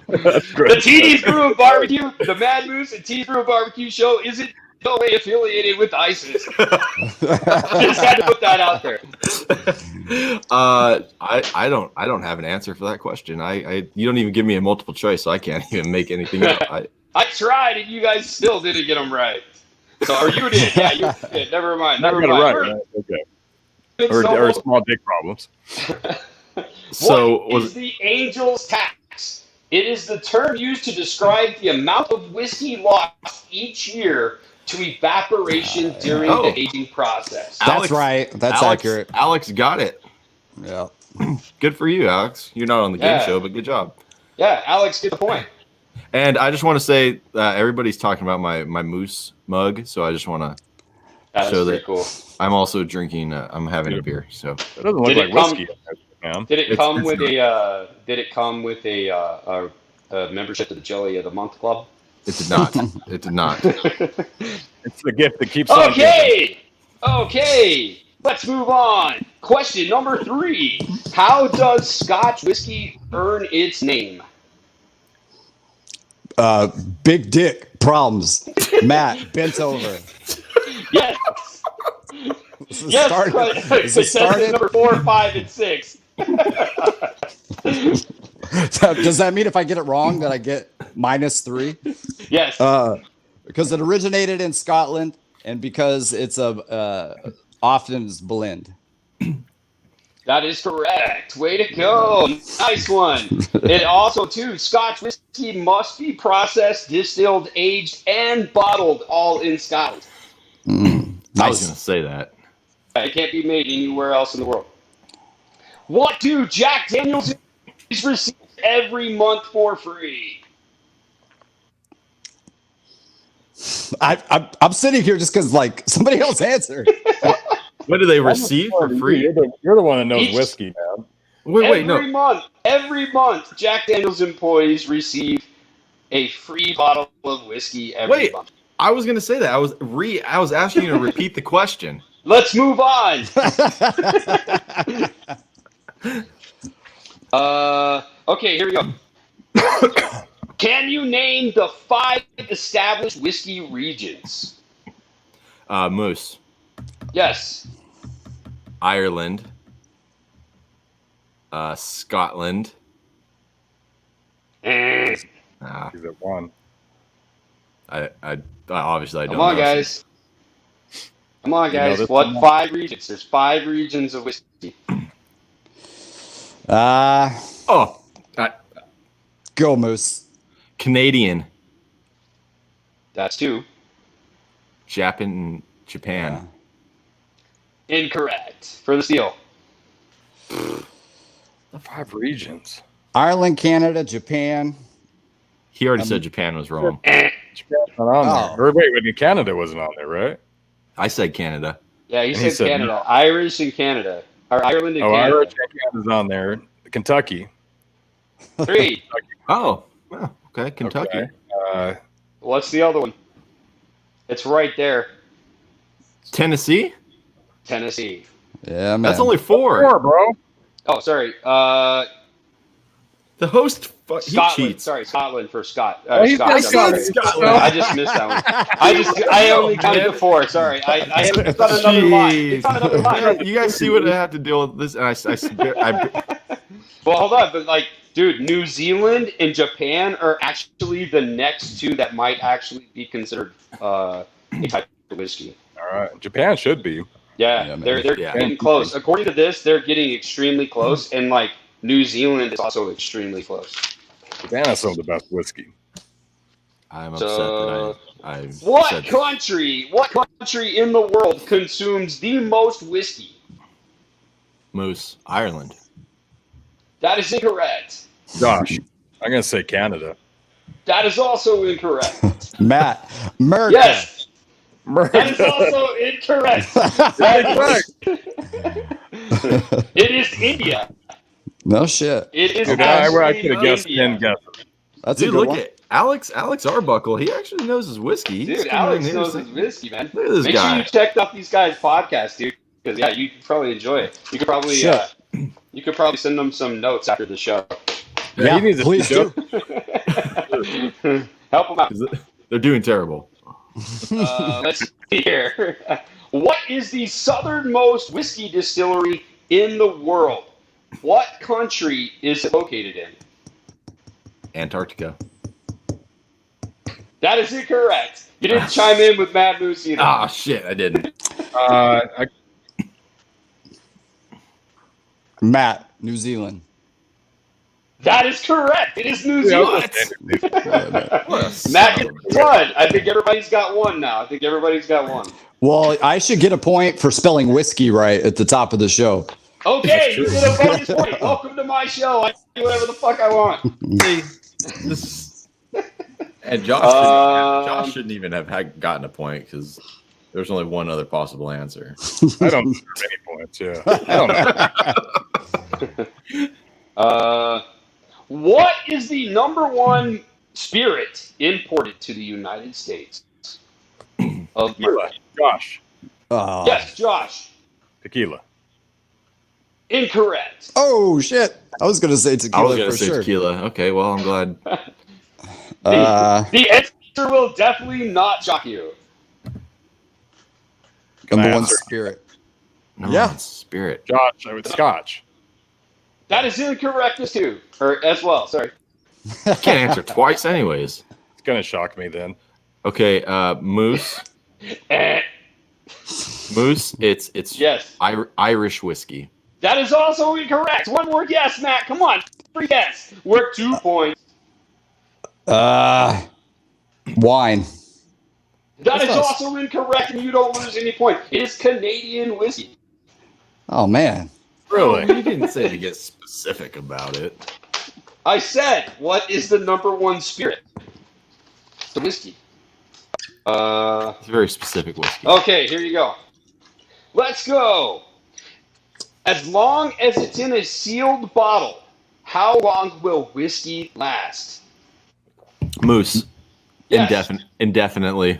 That's great. The TD's Brew and Barbecue, the Mad Moose and TD's Brew and Barbecue show isn't no way affiliated with ISIS. Just had to put that out there. I don't have an answer for that question. You don't even give me a multiple choice, so I can't even make anything up. I tried, and you guys still didn't get them right. So, or you did? Yeah, you did. Never mind. Never Got it mind. right, right? Okay. Or small dick problems. So what is the angel's tax? It is the term used to describe the amount of whiskey lost each year to evaporation during the aging process. That's right. That's accurate. Alex got it. Yeah. Good for you, Alex. You're not on the game show, but good job. Yeah, Alex, get the point. And I just want to say, everybody's talking about my Moose mug, so I just want to show that cool. I'm also drinking. I'm having a beer. So it doesn't look like whiskey. Man. Did it come with a? Did it come with a membership to the Jelly of the Month Club? It did not. It did not. It's the gift that keeps on giving. Okay. Let's move on. Question number 3. How does Scotch whiskey earn its name? Big dick problems. Matt, bent over. Yes. Yes, started number 4, 5, and 6. Does that mean if I get it wrong that I get -3? Yes. Because it originated in Scotland and because it's often is blend. That is correct. Way to go. Nice one. It also, too, Scotch whiskey must be processed, distilled, aged, and bottled all in Scotland. I was going to say that. It can't be made anywhere else in the world. What do Jack Daniels receive every month for free? I'm sitting here just because like somebody else answered. What do they receive for free? You're the one that knows whiskey, man. Wait, no. Every month, Jack Daniels employees receive a free bottle of whiskey every month. I was going to say that. I was asking you to repeat the question. Let's move on. Okay, here we go. Can you name the 5 established whiskey regions? Moose. Yes. Ireland. Scotland. Eh. He's at 1. I obviously I don't Come on, know. guys. Come on, guys. this What one? 5 regions? There's 5 regions of whiskey. Go Moose. Canadian. That's 2. Japan. Yeah. Incorrect. For the steal. The 5 regions. Ireland, Canada, Japan. He already said Japan was wrong. Japan's not on there. Or wait, Canada wasn't on there, right? I said Canada. Yeah, he said Canada. No. Irish and Canada. Or Ireland and Canada. Irish and Canada's on there. Kentucky. 3. Oh, okay. Kentucky. Okay. What's the other one? It's right there. Tennessee? Tennessee. Yeah, man. That's only 4. 4, bro. Oh, sorry. The host, he Scotland. cheats. Sorry, Scotland for Scott. He Scott. said Sorry. Scotland. I just missed that one. I only counted to 4. Sorry. It's on another line. It's on another line. You guys see what I have to deal with this? And Well, hold on. But like, dude, New Zealand and Japan are actually the next 2 that might actually be considered a type of whiskey. All right. Japan should be. Yeah, they're getting close. According to this, they're getting extremely close, and like New Zealand is also extremely close. Japan has some of the best whiskey. I'm upset that I What said country in the world consumes the most whiskey? Moose, Ireland. That is incorrect. Josh, I'm going to say Canada. That is also incorrect. Matt, America. Yes. That is also incorrect. It is India. No shit. It is I could have guessed India. 10 guesses. That's Dude, a good look one. at Alex Arbuckle. He actually knows his whiskey. He's Dude, coming in Alex here knows saying- his whiskey, man. Look at this Make sure guy. you check out these guys' podcasts, dude. Because yeah, you probably enjoy it. You could probably send them some notes after the show. Yeah, he needs a please do. Help them out. 'Cause they're doing terrible. Let's see here. What is the southernmost whiskey distillery in the world? What country is it located in? Antarctica. That is incorrect. You didn't chime in with Mad Moose either. Ah, shit, I didn't. Matt, New Zealand. That is correct. It is New Zealand. What a son Matt of a gets one. I think everybody's got one now. Well, I should get a point for spelling whiskey right at the top of the show. Okay, you get a bonus point. Welcome to my show. I can do whatever the fuck I want. See, this, and Josh shouldn't even have gotten a point because there's only one other possible answer. I don't deserve any points. Yeah, I don't know. What is the number one spirit imported to the United States? Of Tequila. Josh. Yes, Josh. Tequila. Incorrect. Oh shit! I was gonna say I tequila was going to for say sure. tequila. Okay, well, I'm glad. The answer will definitely not shock you. Can I Number one answer? spirit. No, Yeah. it's spirit. Josh, I would Scotch. That is incorrect as well. Sorry. You can't answer twice, anyways. It's gonna shock me then. Okay, Moose. Eh, Moose, it's yes. Irish whiskey. That is also incorrect. One more guess, Matt. Come on. Free guess. We're 2 points. Wine. That is That's us. also incorrect, and you don't lose any points. It is Canadian whiskey. Oh man. Really? You didn't say to get specific about it. I said, what is the number one spirit? The whiskey. It's a very specific whiskey. Okay, here you go. Let's go. As long as it's in a sealed bottle, how long will whiskey last? Moose. Yes. Indefinitely.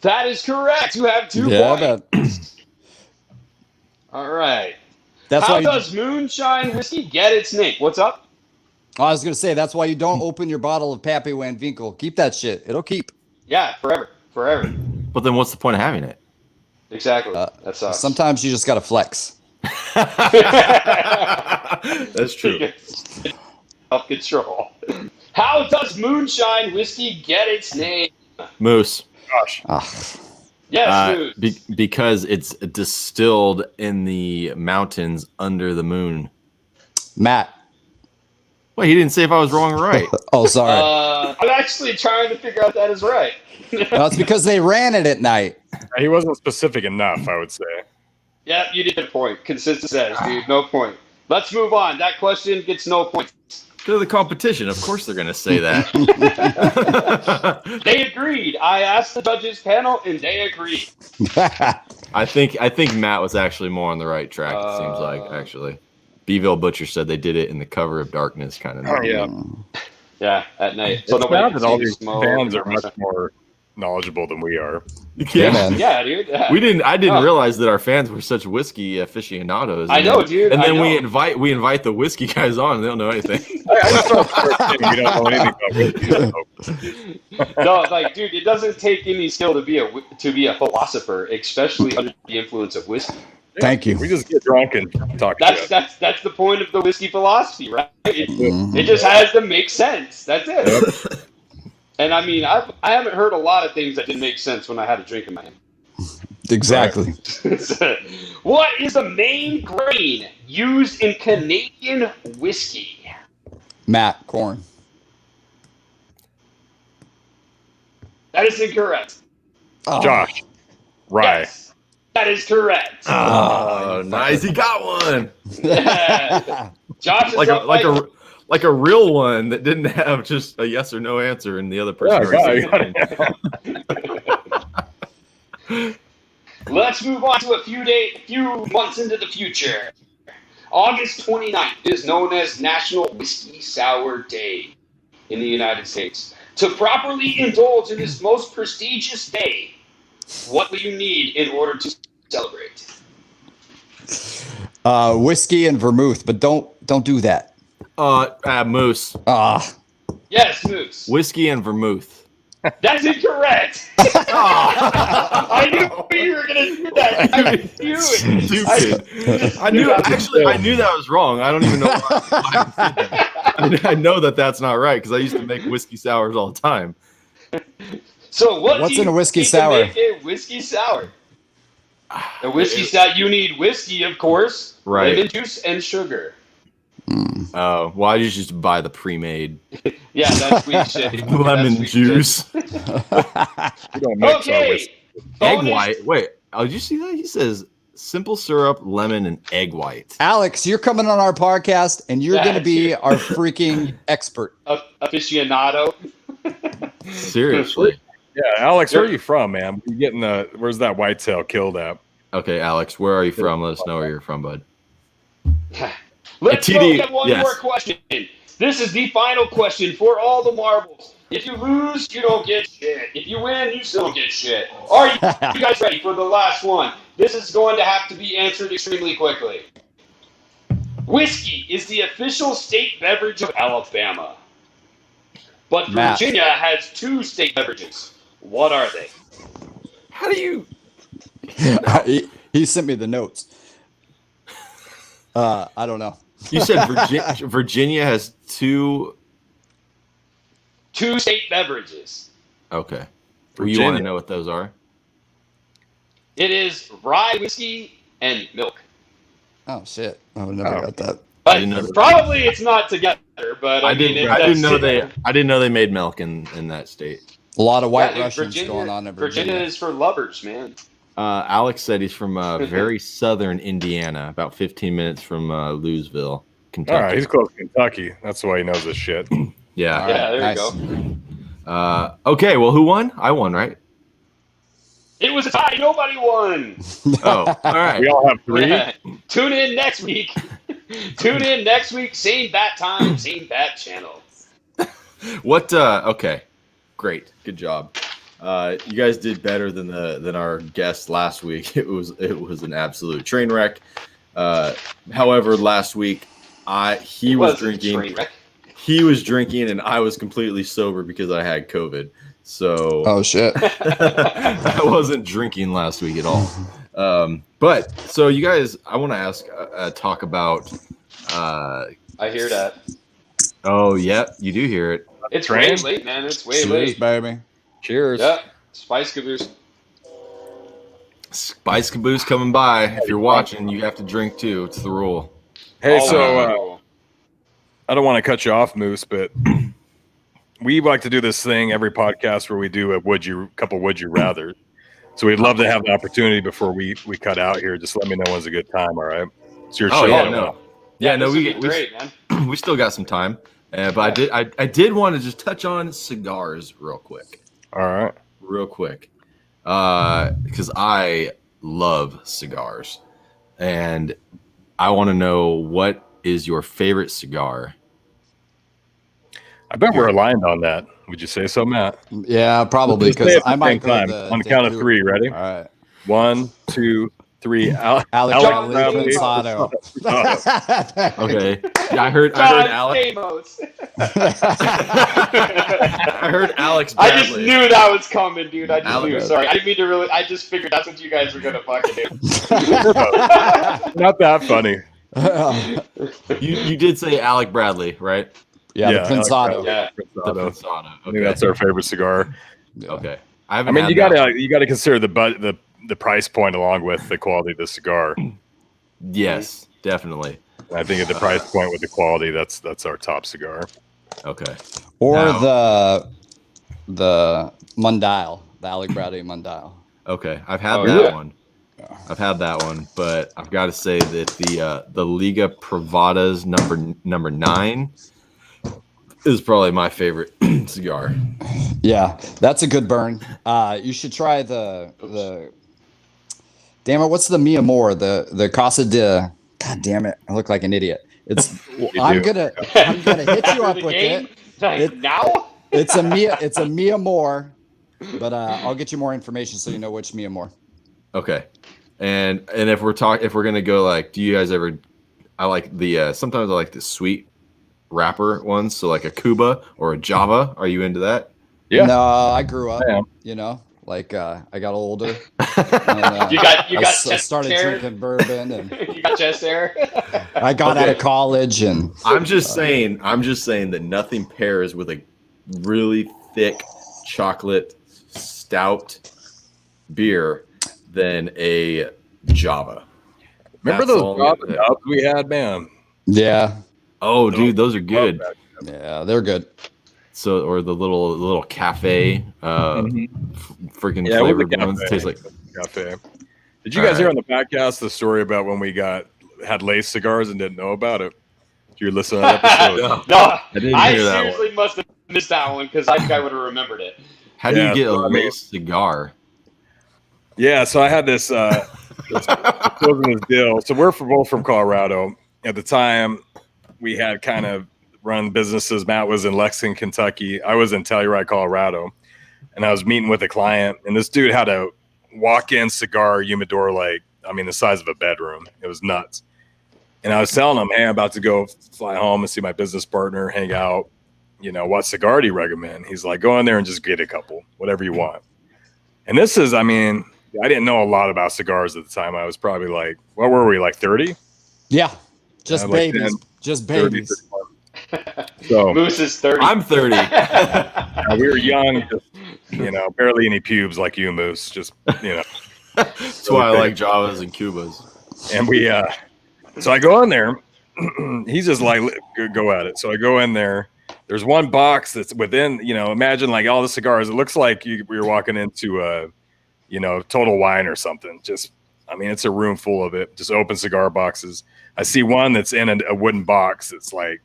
That is correct. You have 2 Yeah, points. All right. that's How why. does moonshine whiskey get its name? What's up? I was gonna say that's why you don't open your bottle of Pappy Van Winkle. Keep that shit. It'll keep. Yeah, forever. But then what's the point of having it? Exactly. That sucks. Sometimes you just gotta flex. That's true. Self-control. How does moonshine whiskey get its name? Moose. Josh. Yes, Moose. Because it's distilled in the mountains under the moon. Matt. Well, he didn't say if I was wrong or right. Oh, sorry. I'm actually trying to figure out that is right. No, it's because they ran it at night. He wasn't specific enough, I would say. Yeah, you did a point. Consistent says, dude, no point. Let's move on. That question gets no points. To the competition, of course they're going to say that. They agreed. I asked the judges panel, and they agreed. I think Matt was actually more on the right track. It seems like actually, Beeville Butcher said they did it in the cover of darkness, kind of. Oh, yeah. Yeah, at night. So nobody now can that all see the these smoke. fans are much more knowledgeable than we are. Yeah, man. Yeah, dude. Yeah. I didn't Oh. realize that our fans were such whiskey aficionados. I know, dude. And I then know. we invite the whiskey guys on, and they don't know anything. I just don't we don't know anything about whiskey. No, like, dude, it doesn't take any skill to be a philosopher, especially under the influence of whiskey. Thank you. We just get drunk and talk shit. That's the point of the whiskey philosophy, right? Mm-hmm. It just has to make sense. That's it. And I mean, I haven't heard a lot of things that didn't make sense when I had a drink in my hand. Exactly. What is the main grain used in Canadian whiskey? Matt, corn. That is incorrect. Oh. Josh. Rye. Yes, that is correct. Oh, nice! He got one. Josh is Like up by- a real one that didn't have just a yes or no answer, and the other person. already said something. Let's move on to a few months into the future. August 29th is known as National Whiskey Sour Day. in the United States. To properly indulge in this most prestigious day, what will you need in order to celebrate? Whiskey and vermouth, but don't do that. Moose. Yes, Moose. Whiskey and vermouth. That's incorrect. I knew you were going to do that. I knew it. Stupid. I knew that was wrong. I don't even know why I did that. I know that's not right because I used to make whiskey sours all the time. So what's in a whiskey sour? Make a whiskey sour. A whiskey sour. You need whiskey, of course. Right. Lemon juice and sugar. Oh, why did you just buy the pre-made? Yeah, that's weak shit. Lemon juice. Okay. Egg white. Wait. Oh, did you see that? He says simple syrup, lemon, and egg white. Alex, you're coming on our podcast, and you're going to be our freaking expert. Aficionado. Seriously. Yeah, Alex, where are you from, man? You getting where's that whitetail killed at? Okay, Alex, where are you from? Let us know where you're from, bud. Let's TD, go get one yes. more question. This is the final question for all the marbles. If you lose, you don't get shit. If you win, you still don't get shit. Are you guys ready for the last one? This is going to have to be answered extremely quickly. Whiskey is the official state beverage of Alabama. But Matt. Virginia has 2 state beverages. What are they? How do you? He sent me the notes. I don't know. You said Virginia has 2. 2 state beverages. Okay. Virginia. You want to know what those are? It is rye whiskey and milk. Oh shit! I would never got that. But probably it's not together. But I didn't know they made milk in that state. A lot of white Russians going on in Virginia. Virginia is for lovers, man. Alex said he's from very southern Indiana, about 15 minutes from Louisville, Kentucky. All right, he's close to Kentucky. That's why he knows this shit. Yeah. All Yeah, right, there you go. Okay, well, who won? I won, right? It was a tie. Nobody won. Oh, all right. We all have 3. Yeah. Tune in next week. Tune in next week. Same bat time, same bat channel. What? Okay, great, good job. You guys did better than our guest last week. It was an absolute train wreck. However, last week he was drinking, and I was completely sober because I had COVID. So oh shit! I wasn't drinking last week at all. But so you guys, I want to talk about. I hear that. Oh yeah, you do hear it. It's way late, man. It's way late, baby. Cheers. Yeah, Spice Caboose. Spice Caboose coming by. If you're watching, you have to drink too. It's the rule. Hey, so I don't want to cut you off, Moose, but we like to do this thing every podcast where we do a couple would you rather. So we'd love to have the opportunity before we cut out here. Just let me know when's a good time. All right, it's your show. Great, man. We still got some time, but I did want to just touch on cigars real quick. All right, because I love cigars, and I want to know what is your favorite cigar. I bet we're aligned on that. Would you say so, Matt? Yeah, probably because I might go on the count of 3. Ready? All right. 1, 2, 3. Alex Bradley. Pensado. Okay. Yeah, I heard Alex. I heard Alex Bradley. I just knew that was coming, dude. I just knew. Sorry, I didn't mean to really. I just figured that's what you guys were gonna fucking do. Not that funny. You did say Alec Bradley, right? Yeah, the Pensado. Yeah, The Pensado. I think that's our favorite cigar. Yeah. Okay. I mean, you gotta consider the price point along with the quality of the cigar. Yes, definitely. I think at the price point with the quality, that's our top cigar. Okay. Or Now- the Mundial, the Alec Bradley Mundial. Okay. I've had one. I've had that one, but I've got to say that the Liga Privadas number 9 is probably my favorite cigar. Yeah, that's a good burn. You should try the damn it, what's the Mi Amor? The Casa de, God damn it, I look like an idiot. It's I'm gonna hit you up with it. Now? It's a Mia Moore, but I'll get you more information so you know which Mia Moore. Okay. And if we're gonna go like, do you guys ever? I like the sometimes I like the sweet wrapper ones, so like a Cuba or a Java. Are you into that? Yeah. No, I grew up. Yeah. You know, like I got older. You got I chest started hair? drinking bourbon, and You got chest hair? I got out of college, and I'm just saying that nothing pairs with a really thick chocolate stout beer than a Java. Remember That's those all Java dubs we had, man? yeah, Oh, dude, those are good. yeah, they're good. So, or the little cafe, freaking Yeah, it was a flavored ones. cafe. Tastes like. Cafe. Did you guys hear on the podcast the story about when we had lace cigars and didn't know about it? Did you listen to that episode? No, I didn't hear that seriously must have missed that one because I think I would have remembered it. How do you Yeah, get a so, I mean- lace cigar? Yeah, so I had this this deal. So we're both from Colorado. At the time, we had kind of run businesses. Matt was in Lexington, Kentucky. I was in Telluride, Colorado, and I was meeting with a client. And this dude had a walk-in cigar humidor, the size of a bedroom. It was nuts. And I was telling him, "Hey, I'm about to go fly home and see my business partner, hang out. You know, what cigar do you recommend?" He's like, "Go in there and just get a couple, whatever you want." And this is, I didn't know a lot about cigars at the time. I was probably like, what were we, like 30? Yeah, just like babies, 10, just 30, babies. 31. So Moose is 30. I'm 30. we were young, just, barely any pubes like you, Moose. Just, That's why I like Javas and Cubas. And we, so I go in there. He's just like, go at it. So I go in there. There's one box that's within, imagine like all the cigars. It looks like we were walking into a, Total Wine or something. Just, it's a room full of it. Just open cigar boxes. I see one that's in a wooden box. That's like,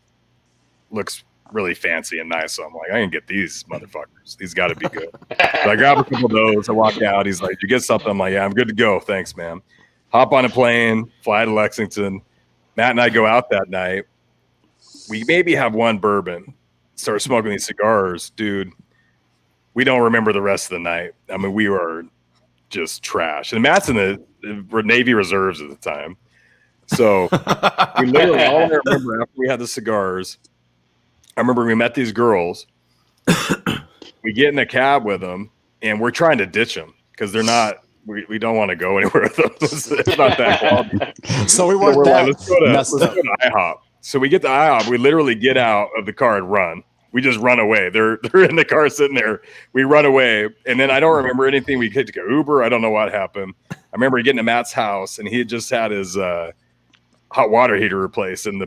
looks really fancy and nice. So I'm like, I can get these motherfuckers. These got to be good. So I grab a couple of those. I walk out. He's like, "Did you get something?" I'm like, "Yeah, I'm good to go. Thanks, man." Hop on a plane, fly to Lexington. Matt and I go out that night. We maybe have one bourbon. Start smoking these cigars, dude. We don't remember the rest of the night. We were just trash. And Matt's in the Navy Reserves at the time. So we literally all I remember after we had the cigars. I remember we met these girls. We get in a cab with them, and we're trying to ditch them because they're not. We don't want to go anywhere with them. It's not that quality. So we weren't we're that like, let's go to messed up. IHOP. So we get to IHOP. We literally get out of the car and run. We just run away. They're in the car sitting there. We run away, and then I don't remember anything. We had to go Uber. I don't know what happened. I remember getting to Matt's house, and he had just had his hot water heater replaced, and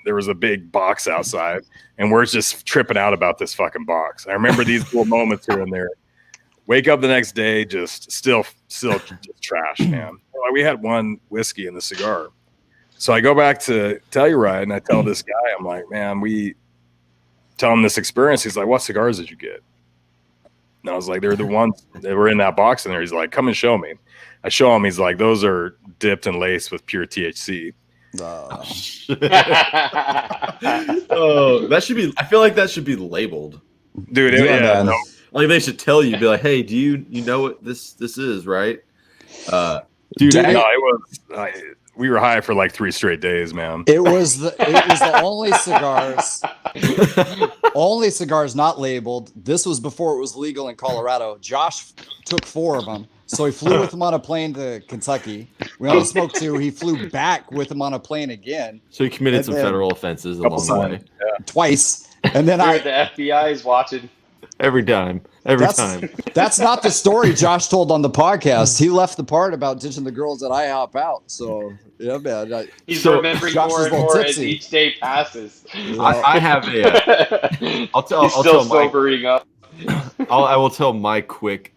there was a big box outside, and we're just tripping out about this fucking box. I remember these little moments here and there. Wake up the next day, just still just trash, man. We had one whiskey in the cigar. So I go back to Telluride, and I tell this guy, I'm like, "Man, we tell him this experience." He's like, "What cigars did you get?" And I was like, "They're the ones that were in that box in there." He's like, "Come and show me." I show him. He's like, "Those are dipped and laced with pure THC." Oh, that should be. I feel like that should be labeled. Dude, Yeah, no. Like they should tell you, be like, "Hey, do you know what this is, right?" Dude, Dude, No, it was. We were high for like 3 straight days, man. It was the only cigars not labeled. This was before it was legal in Colorado. Josh took 4 of them, so he flew with them on a plane to Kentucky. We only smoked 2. He flew back with them on a plane again so he committed And some then- federal offenses along the way. twice, and then Dude, the FBI is watching. Every time. That's not the story Josh told on the podcast. He left the part about ditching the girls at IHOP out. So yeah, man. He's So, remembering Josh more is and a little more as tipsy. each day passes. I have a. I'll tell. He's I'll still tell my. sobering up. I will tell my quick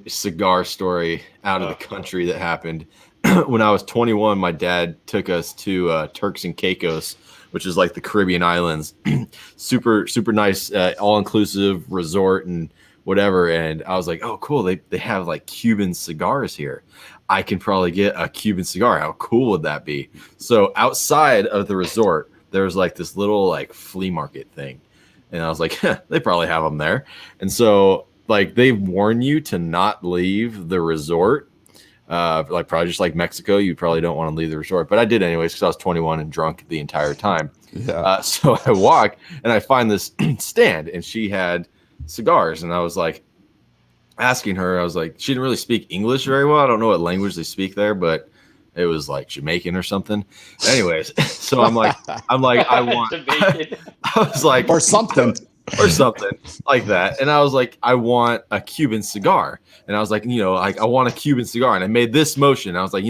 cigar story out of the country that happened. When I was 21, my dad took us to Turks and Caicos, which is like the Caribbean islands. super nice, all-inclusive resort and whatever. And I was like, "Oh, cool. They have like Cuban cigars here. I can probably get a Cuban cigar. How cool would that be?" So outside of the resort, there was like this little like flea market thing And I was like, they probably have them there. And so like they warn you to not leave the resort. Like probably just like Mexico, you probably don't want to leave the resort. But I did anyways because I was 21 and drunk the entire time. Yeah. So I walk and I find this stand and she had cigars. And I was like asking her, I was like, she didn't really speak English very well. I don't know what language they speak there, but it was like Jamaican or something. Anyways, so I'm like, I want, I was like, Or something. or something like that. And I was like, I want a Cuban cigar. And I was like, like I want a Cuban cigar. And I made this motion. I was like,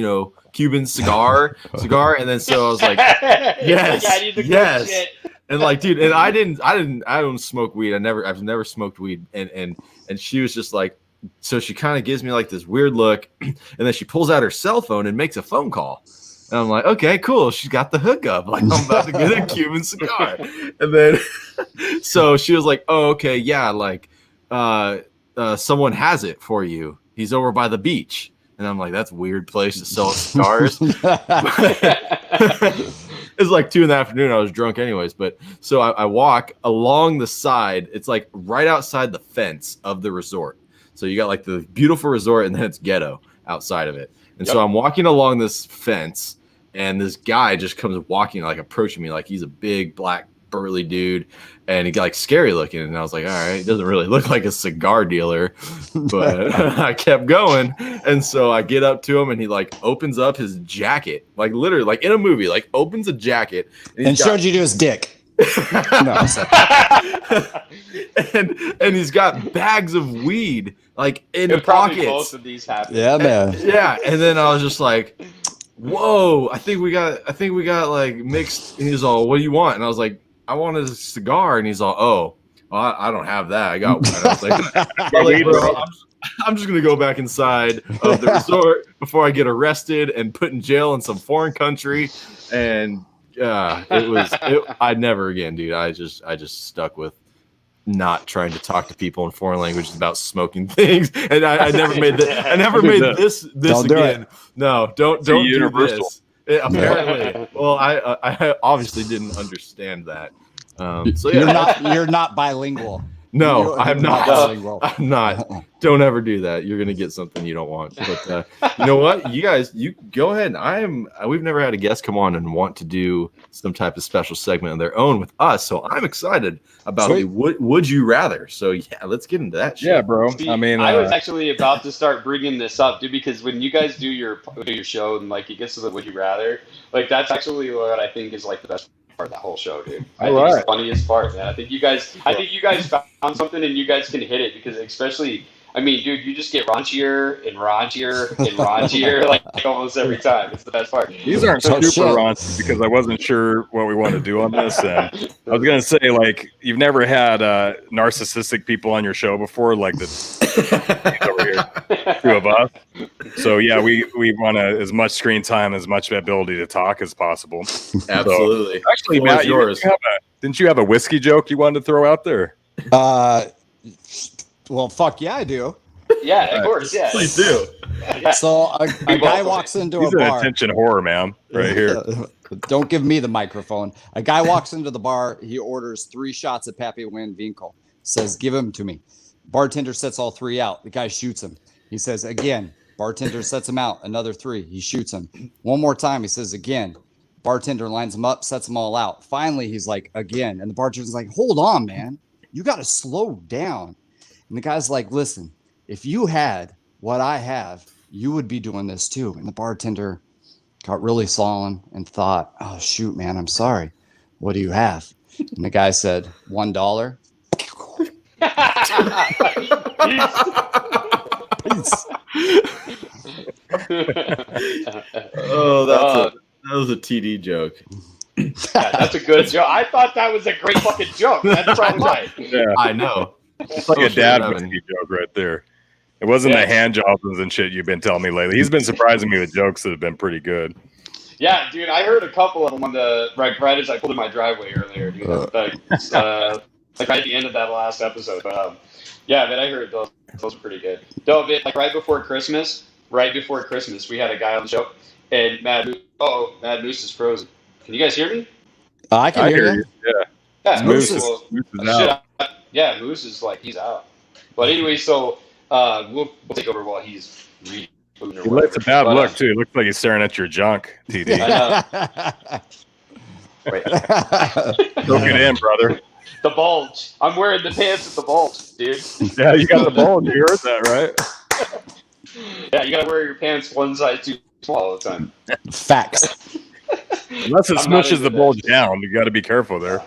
Cuban cigar. And then so I was like, yes, yes. And like, dude, and I don't smoke weed. I've never smoked weed. And she was just like, so she kind of gives me like this weird look, and then she pulls out her cell phone and makes a phone call. And I'm like, okay, cool. She's got the hookup. Like, I'm about to get a Cuban cigar. And then, so she was like, oh, okay, yeah, like, someone has it for you. He's over by the beach. And I'm like, that's a weird place to sell cigars. It's like 2 PM. I was drunk anyways. But so I walk along the side. It's like right outside the fence of the resort. So you got like the beautiful resort and then it's ghetto outside of it. And so I'm walking along this fence and this guy just comes walking, like approaching me like he's a big black burly dude and he got like scary looking. And I was like, all right, he doesn't really look like a cigar dealer, but I kept going. And so I get up to him and he like opens up his jacket, like literally like in a movie, like opens a jacket and showed you to his dick. No, and he's got bags of weed like in Probably pockets. both of these happen. Yeah, man. Yeah, and then I was just like, "Whoa! I think we got like mixed." And he's all, "What do you want?" And I was like, "I want a cigar." And he's all, "Oh, well, I don't have that. I got one." And I was like, "Bro, I'm just gonna go back inside of the resort before I get arrested and put in jail in some foreign country." And I never again, dude. I just stuck with not trying to talk to people in foreign languages about smoking things, and I never made that. I never made this Don't again. No, don't do universal. this. Apparently, well, I obviously didn't understand that. So yeah, You're not bilingual. no, I'm not. bilingual. I'm not. Don't ever do that. You're gonna get something you don't want. But you know what? You guys, you go ahead. We've never had a guest come on and want to do some type of special segment of their own with us. So I'm excited about the would you rather. So yeah, let's get into that shit. Yeah, bro. See, I mean, I was actually about to start bringing this up, dude, because when you guys do your show and like it gets to the would you rather, like that's actually what I think is like the best part of that whole show, dude. I think it's the funniest part, man. I think you guys found something and you guys can hit it because especially, I mean, dude, you just get raunchier and raunchier and raunchier like almost every time. It's the best part. these aren't super raunchy because I wasn't sure what we want to do on this. And I was gonna say, like, you've never had narcissistic people on your show before, like the over here, 2 of us. So yeah, we want as much screen time, as much ability to talk as possible. Absolutely. So, actually, Matt, didn't you have a whiskey joke you wanted to throw out there? Well, fuck yeah, I do. Yeah, of course, yeah. Please do. So a guy walks into He's a an bar. attention whore, man, right here. Don't give me the microphone. A guy walks into the bar. He orders 3 shots of Pappy Win Vinkel. Says, give them to me. Bartender sets all 3 out. The guy shoots him. He says, again. Bartender sets him out. Another 3. He shoots him. One more time. He says, again. Bartender lines him up, sets them all out. Finally, he's like, again. And the bartender's like, hold on, man. You got to slow down. And the guy's like, listen, if you had what I have, you would be doing this too. And the bartender got really solemn and thought, oh, shoot, man, I'm sorry. What do you have? And the guy said, $1. Peace. Oh, that was a TD joke. Yeah, that's a good joke. I thought that was a great fucking joke. That's probably right. Yeah, I know. it's like a dad whiskey joke right there. It wasn't the hand jobs and shit you've been telling me lately. He's been surprising me with jokes that have been pretty good. Yeah, dude, I heard a couple of them on the right as I pulled in my driveway earlier, dude. Like right at the end of that last episode. But yeah, man, I heard those. Those were pretty good. No, but like right before Christmas, we had a guy on the show, and Mad Moose is frozen. Can you guys hear me? I can hear you. Yeah. Yeah, Moose is- well, Moose is shit, out. yeah, Moose is like he's out. But anyway, so we'll take over while he's reading or He looks whatever. a bad But, look too. It looks like he's staring at your junk, TD. I Wait, Go get in, brother. the bulge. I'm wearing the pants with the bulge, dude. Yeah, you got the ball. You heard that, right? Yeah, you gotta wear your pants one size too small all the time. Facts. Unless it I'm not smushes into the that bulge shit. down, you got to be careful there.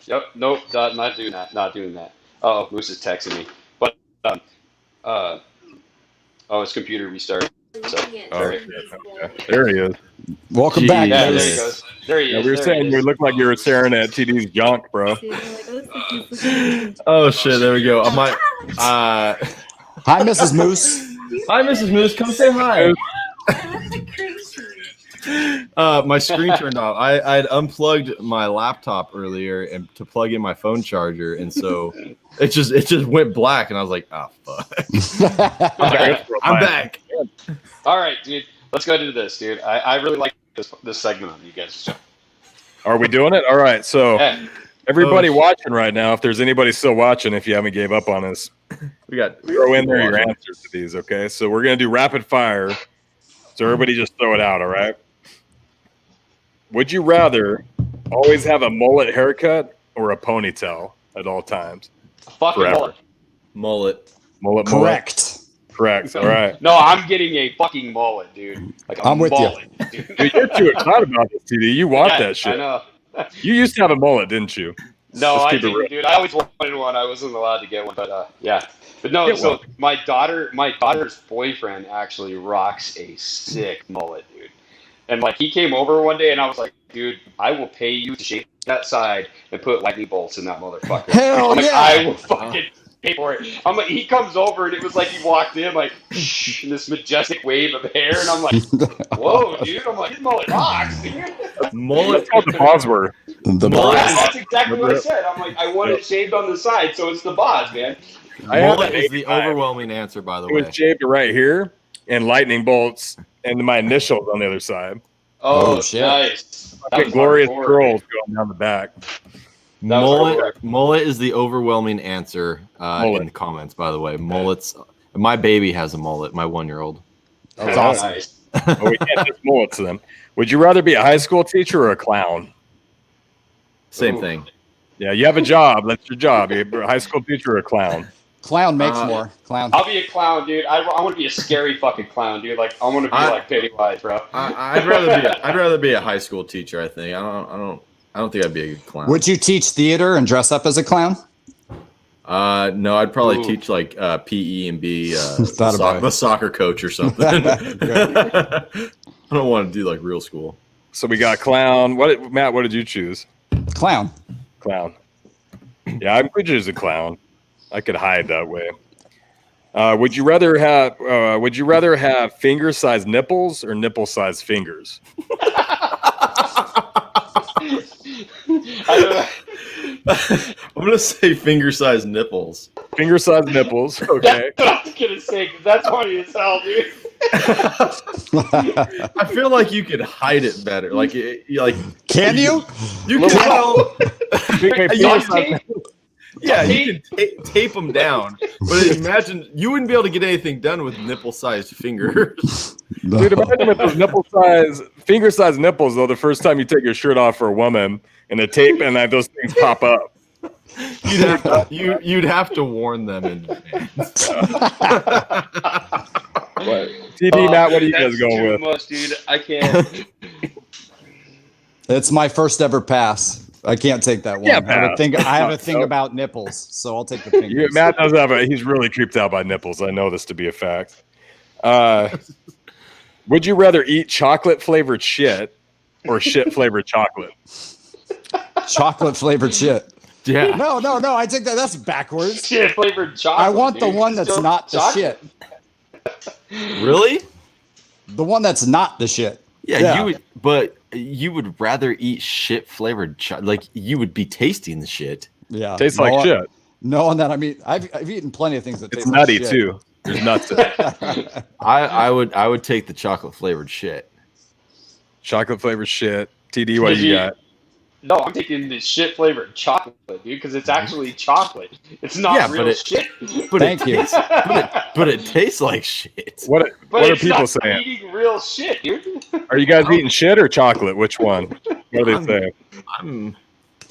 Yep, nope, not doing that. Not doing that. Oh, Moose is texting me. But his computer restarted. So Oh, sorry. okay. There he is. Welcome back, Yeah, there Moose. he goes. There he Yeah, is. we were there saying he you is. look like you were staring at TD's junk, bro. Oh shit! There we go. I might. Hi, Mrs. Moose. Hi, Mrs. Moose. Come say hi. My screen turned off. I had unplugged my laptop earlier and to plug in my phone charger, and so it just went black, and I was like, oh fuck. I'm back. All right, dude. Let's go do this, dude. I really like this segment on you guys. Are we doing it? All right. So Yeah. everybody Oh, watching right now, if there's anybody still watching, if you haven't gave up on us, We got throw in there your watching. answers to these. Okay. So we're gonna do rapid fire. So everybody just throw it out. All right. Would you rather always have a mullet haircut or a ponytail at all times? Fucking Forever. mullet. Mullet. Mullet. Correct. Correct. All right. No, I'm getting a fucking mullet, dude. Like a I'm with you. mullet, dude. Dude, you're too excited about this, TD. You want Yeah, that I shit. know. You used to have a mullet, didn't you? No, Let's I keep it didn't, real. dude. I always wanted one. I wasn't allowed to get one, but yeah. But no, Get so one. my daughter's boyfriend actually rocks a sick mullet, dude. And like he came over one day, and I was like, dude, I will pay you to shave that side and put lightning bolts in that motherfucker. Hell I'm like, yeah. I will fucking pay for it. I'm like, he comes over, and it was like he walked in like in this majestic wave of hair, and I'm like, whoa, dude. I'm like, his mullet rocks, dude. Mullet. That's what the pause were. The Mullet Yeah, is- that's exactly what I said. I'm like, I want it shaved on the side, so it's the boz, man. I had Mullet an is the 85. overwhelming answer, by the It way. was shaved right here and lightning bolts and my initials on the other side. Oh, shit. Nice. That Fucking was glorious hardcore, curls dude. going down the back. That was Mullet is the overwhelming answer in the comments, by the way. Mullets. My baby has a mullet, my 1-year-old. That's Yeah. awesome. Nice. Well, we can't just mullets them. Would you rather be a high school teacher or a clown? Same Ooh. thing. Yeah, you have a job. That's your job. You're a high school teacher or a clown. Clown makes more. Clown. I'll be a clown, dude. I want to be a scary fucking clown, dude. Like I want to be like Pennywise, bro. I'd rather be a high school teacher. I think. I don't think I'd be a good clown. Would you teach theater and dress up as a clown? No, I'd probably Ooh. teach like PE and be Thought about it. the soccer coach or something. I don't want to do like real school. So we got clown. Matt? What did you choose? Clown. Clown. Yeah, I'm pretty choose a clown. I could hide that way. Would you rather have finger-sized nipples or nipple-sized fingers? I'm gonna say finger-sized nipples. Finger-sized nipples. Okay. That's what I was gonna say, 'cause that's funny as hell, dude. I feel like you could hide it better. Like, Can you? you can tell. Okay, Yeah, yeah, you can tape them down. But imagine you wouldn't be able to get anything done with nipple-sized fingers. Dude, imagine with those finger-sized nipples, though, the first time you take your shirt off for a woman and the tape and those things pop up. You'd have to warn them in advance. TD, Matt, what are you That's guys going too with? much, dude. I can't. It's my first ever pass. I can't take that one. Yeah, I have a thing about nipples, so I'll take the fingers. Matt does he's really creeped out by nipples. I know this to be a fact. Would you rather eat chocolate flavored shit or shit flavored chocolate? Chocolate flavored shit. Yeah. No. I take that. That's backwards. Shit flavored chocolate. I want the dude. one that's Just not the chocolate. shit. Really? The one that's not the shit. Yeah, you would rather eat shit flavored like you would be tasting the shit. Yeah. Tastes like shit. Knowing that, I mean, I've eaten plenty of things that It's taste nutty like shit. too. There's nuts in it. I would take the chocolate flavored shit. Chocolate flavored shit. TD, what do you got? No, I'm taking the shit flavored chocolate, dude, because it's actually chocolate. It's not Yeah, real but shit. Thank you. But it tastes like shit. What But are it's people not saying? eating real shit, dude. Are you guys eating shit or chocolate? Which one? What are they saying?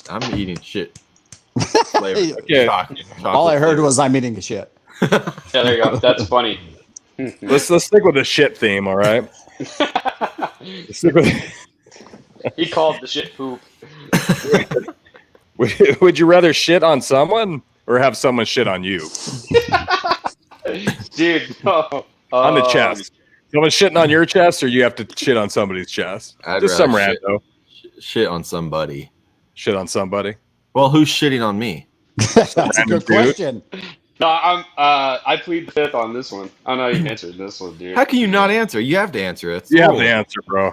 I'm eating shit flavored Okay. chocolate. All I heard flavor. was I'm eating a shit. Yeah, there you go. That's funny. Let's stick with the shit theme, all right? Let's stick with. He called the shit poop. Would you rather shit on someone or have someone shit on you? Dude, no. On the chest. Someone shitting on your chest, or you have to shit on somebody's chest? I'd Just some rather rando. shit on somebody. Shit on somebody. Well, who's shitting on me? That's a random good dude. question. No, I plead the fifth on this one. I know you answered this one, dude. How can you not answer? You have to answer it. You have the answer, bro.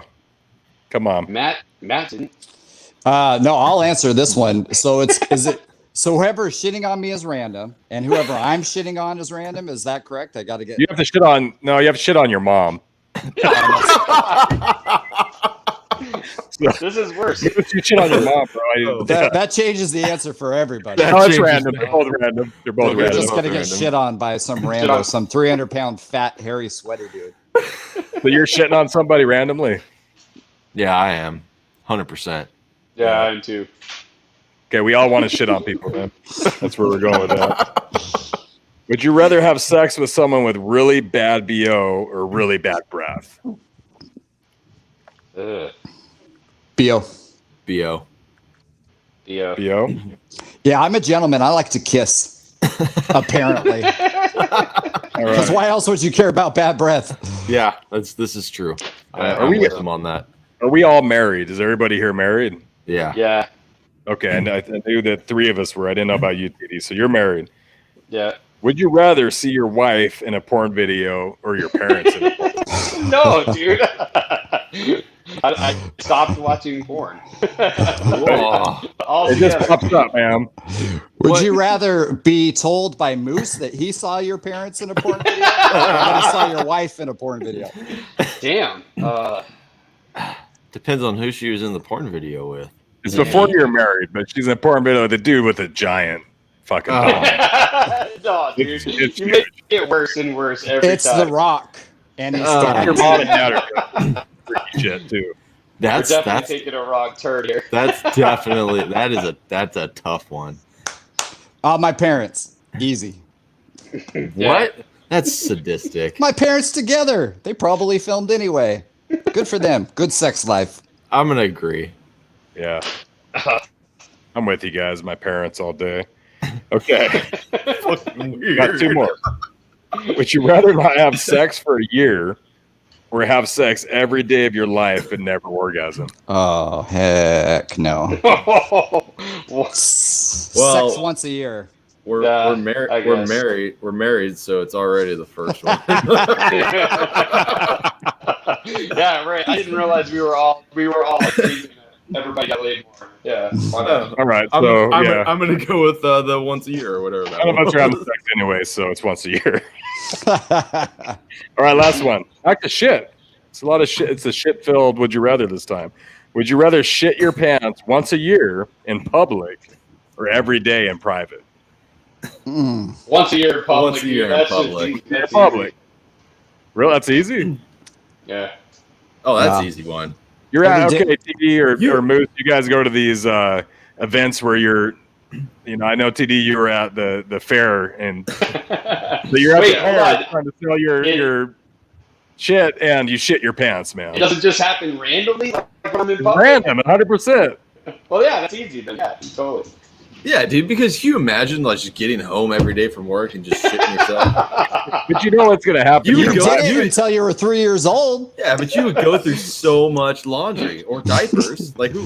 Come on. Matt didn't. No, I'll answer this one. So so whoever's shitting on me is random, and whoever I'm shitting on is random. Is that correct? I got to get. You have to shit on. No, you have to shit on your mom. This is worse. You shit on your mom, bro. That changes the answer for everybody. That No, it's changes random. the They're both random. They're both You're random. just gonna get Random. shit on by some rando, some 300-pound fat, hairy, sweaty dude. So you're shitting on somebody randomly. Yeah, I am. 100%. Yeah, I am too. Okay, we all want to shit on people, man. That's where we're going with that. Would you rather have sex with someone with really bad BO or really bad breath? Ugh. Bo. BO. Yeah. BO? Yeah, I'm a gentleman. I like to kiss. Apparently, All because right. why else would you care about bad breath? Yeah, this is true. Are I'm we- with them on that. Are we all married? Is everybody here married? Yeah. Yeah. Okay, and I knew that three of us were. I didn't know about you, TD. So you're married. Yeah. Would you rather see your wife in a porn video or your parents in a porn video? No, dude. I stopped watching porn. Whoa. All It just together. pops up, man. Would you rather be told by Moose that he saw your parents in a porn video, or that he saw your wife in a porn video? Damn. Depends on who she was in the porn video with. It's before you're married, but she's in a porn video with a dude with a giant fucking Oh. dong. No, dude. It's You make it worse and worse every It's time. The Rock, and he's Your dead. mom and dad are doing freaky shit too. We're That's definitely taking a wrong turn here. that's definitely that's a tough one. My parents, easy. What? That's sadistic. My parents together. They probably filmed anyway. Good for them. Good sex life. I'm gonna agree. Yeah. I'm with you guys, my parents all day. Okay. Got two more. Would you rather not have sex for a year or have sex every day of your life but never orgasm? Oh heck no. Well, Sex once a year. We're Yeah, married. I We're guess. married. We're married, so it's already the first one. yeah, right. I didn't realize we were all agreeing that everybody got laid more. Yeah. Why not? All right. I'm, So, I'm, yeah. I'm gonna go with the once a year or whatever. That None of us was. are having sex anyway, so it's once a year. All right, last one. Back to shit. It's a lot of shit. It's a shit-filled would you rather this time. Would you rather shit your pants once a year in public or every day in private? Once a year in public. Once a year in That's just public. easy. That's Public. Real? That's easy? easy. Yeah. Oh, that's Yeah. easy one. You're at, Every okay, TD You- or Moose, you guys go to these events where you're, I know TD, you were at the fair, and so you're at Wait, the hold fair on. trying to sell your shit, and you shit your pants, man. It doesn't just happen randomly like when I'm in public. Random, 100%. Well, yeah, that's easy then. Yeah, totally. Yeah, dude. Because you imagine like just getting home every day from work and just shitting yourself. But you know what's going to happen. You You go- did it you- until you were 3 years old. Yeah, but you would go through so much laundry or diapers. Like who?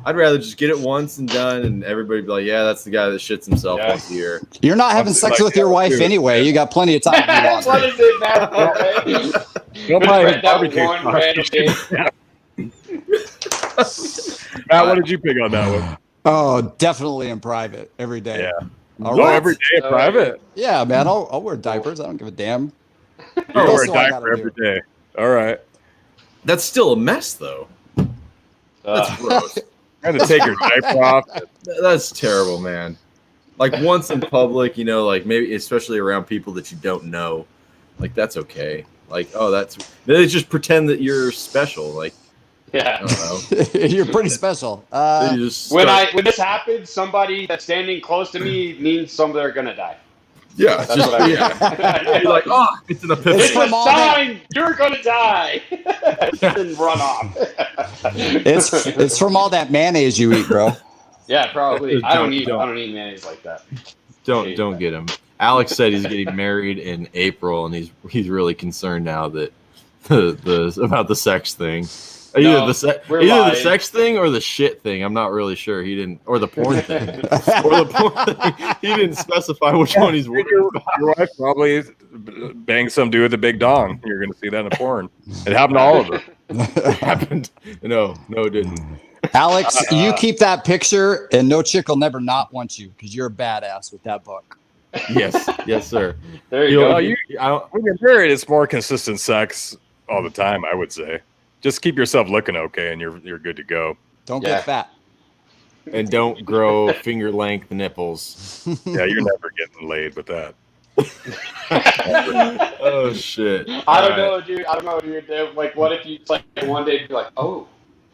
I'd rather just get it once and done, and everybody be like, "Yeah, that's the guy that shits himself Yeah. once a year." You're not having sex like with your that, wife too. anyway. You got plenty of time to do what laundry. is it, Matt? Okay. Don't buy That a barbecue one sauce. random day. Matt, what did you pick on that one? Oh, definitely in private every day. Yeah. All Oh, right. every day in private? Yeah, man. I'll wear diapers. I don't give a damn. You What wear else a do I diaper gotta every do? day. All right. That's still a mess, though. That's gross. Trying to take your diaper off. That's terrible, man. Like once in public, like maybe especially around people that you don't know, like that's okay. Like, they just pretend that you're special. Like, Yeah. I don't know. You're pretty special. They just When start- when this happens, somebody that's standing close to me means somebody are gonna die. yeah, That's just what I mean. yeah. You're like, oh, it's an epiphany. It's from a all that- sign you're gonna die. And run off. It's from all that mayonnaise you eat, bro. Yeah, probably. I don't Don't. eat mayonnaise like that. Don't get him. Alex said he's getting married in April, and he's really concerned now that about the sex thing. No, Either we're the lying. sex thing or the shit thing. I'm not really sure. He didn't, or the porn thing, or the porn thing. He didn't specify which one he's worried about. Your wife probably banged some dude with a big dong. You're going to see that in the porn. It happened to all of them. It happened. No, it didn't. Alex, you keep that picture, and no chick will never not want you because you're a badass with that book. Yes, sir. There you Well, go. I don't, When you're married, it's more consistent sex all the time, I would say. Just keep yourself looking okay, and you're good to go. Don't Yeah. get fat. and don't grow finger length nipples. Yeah, you're never getting laid with that. Oh shit! I don't know, dude. I don't know, dude. Like, what if you like one day be like, oh,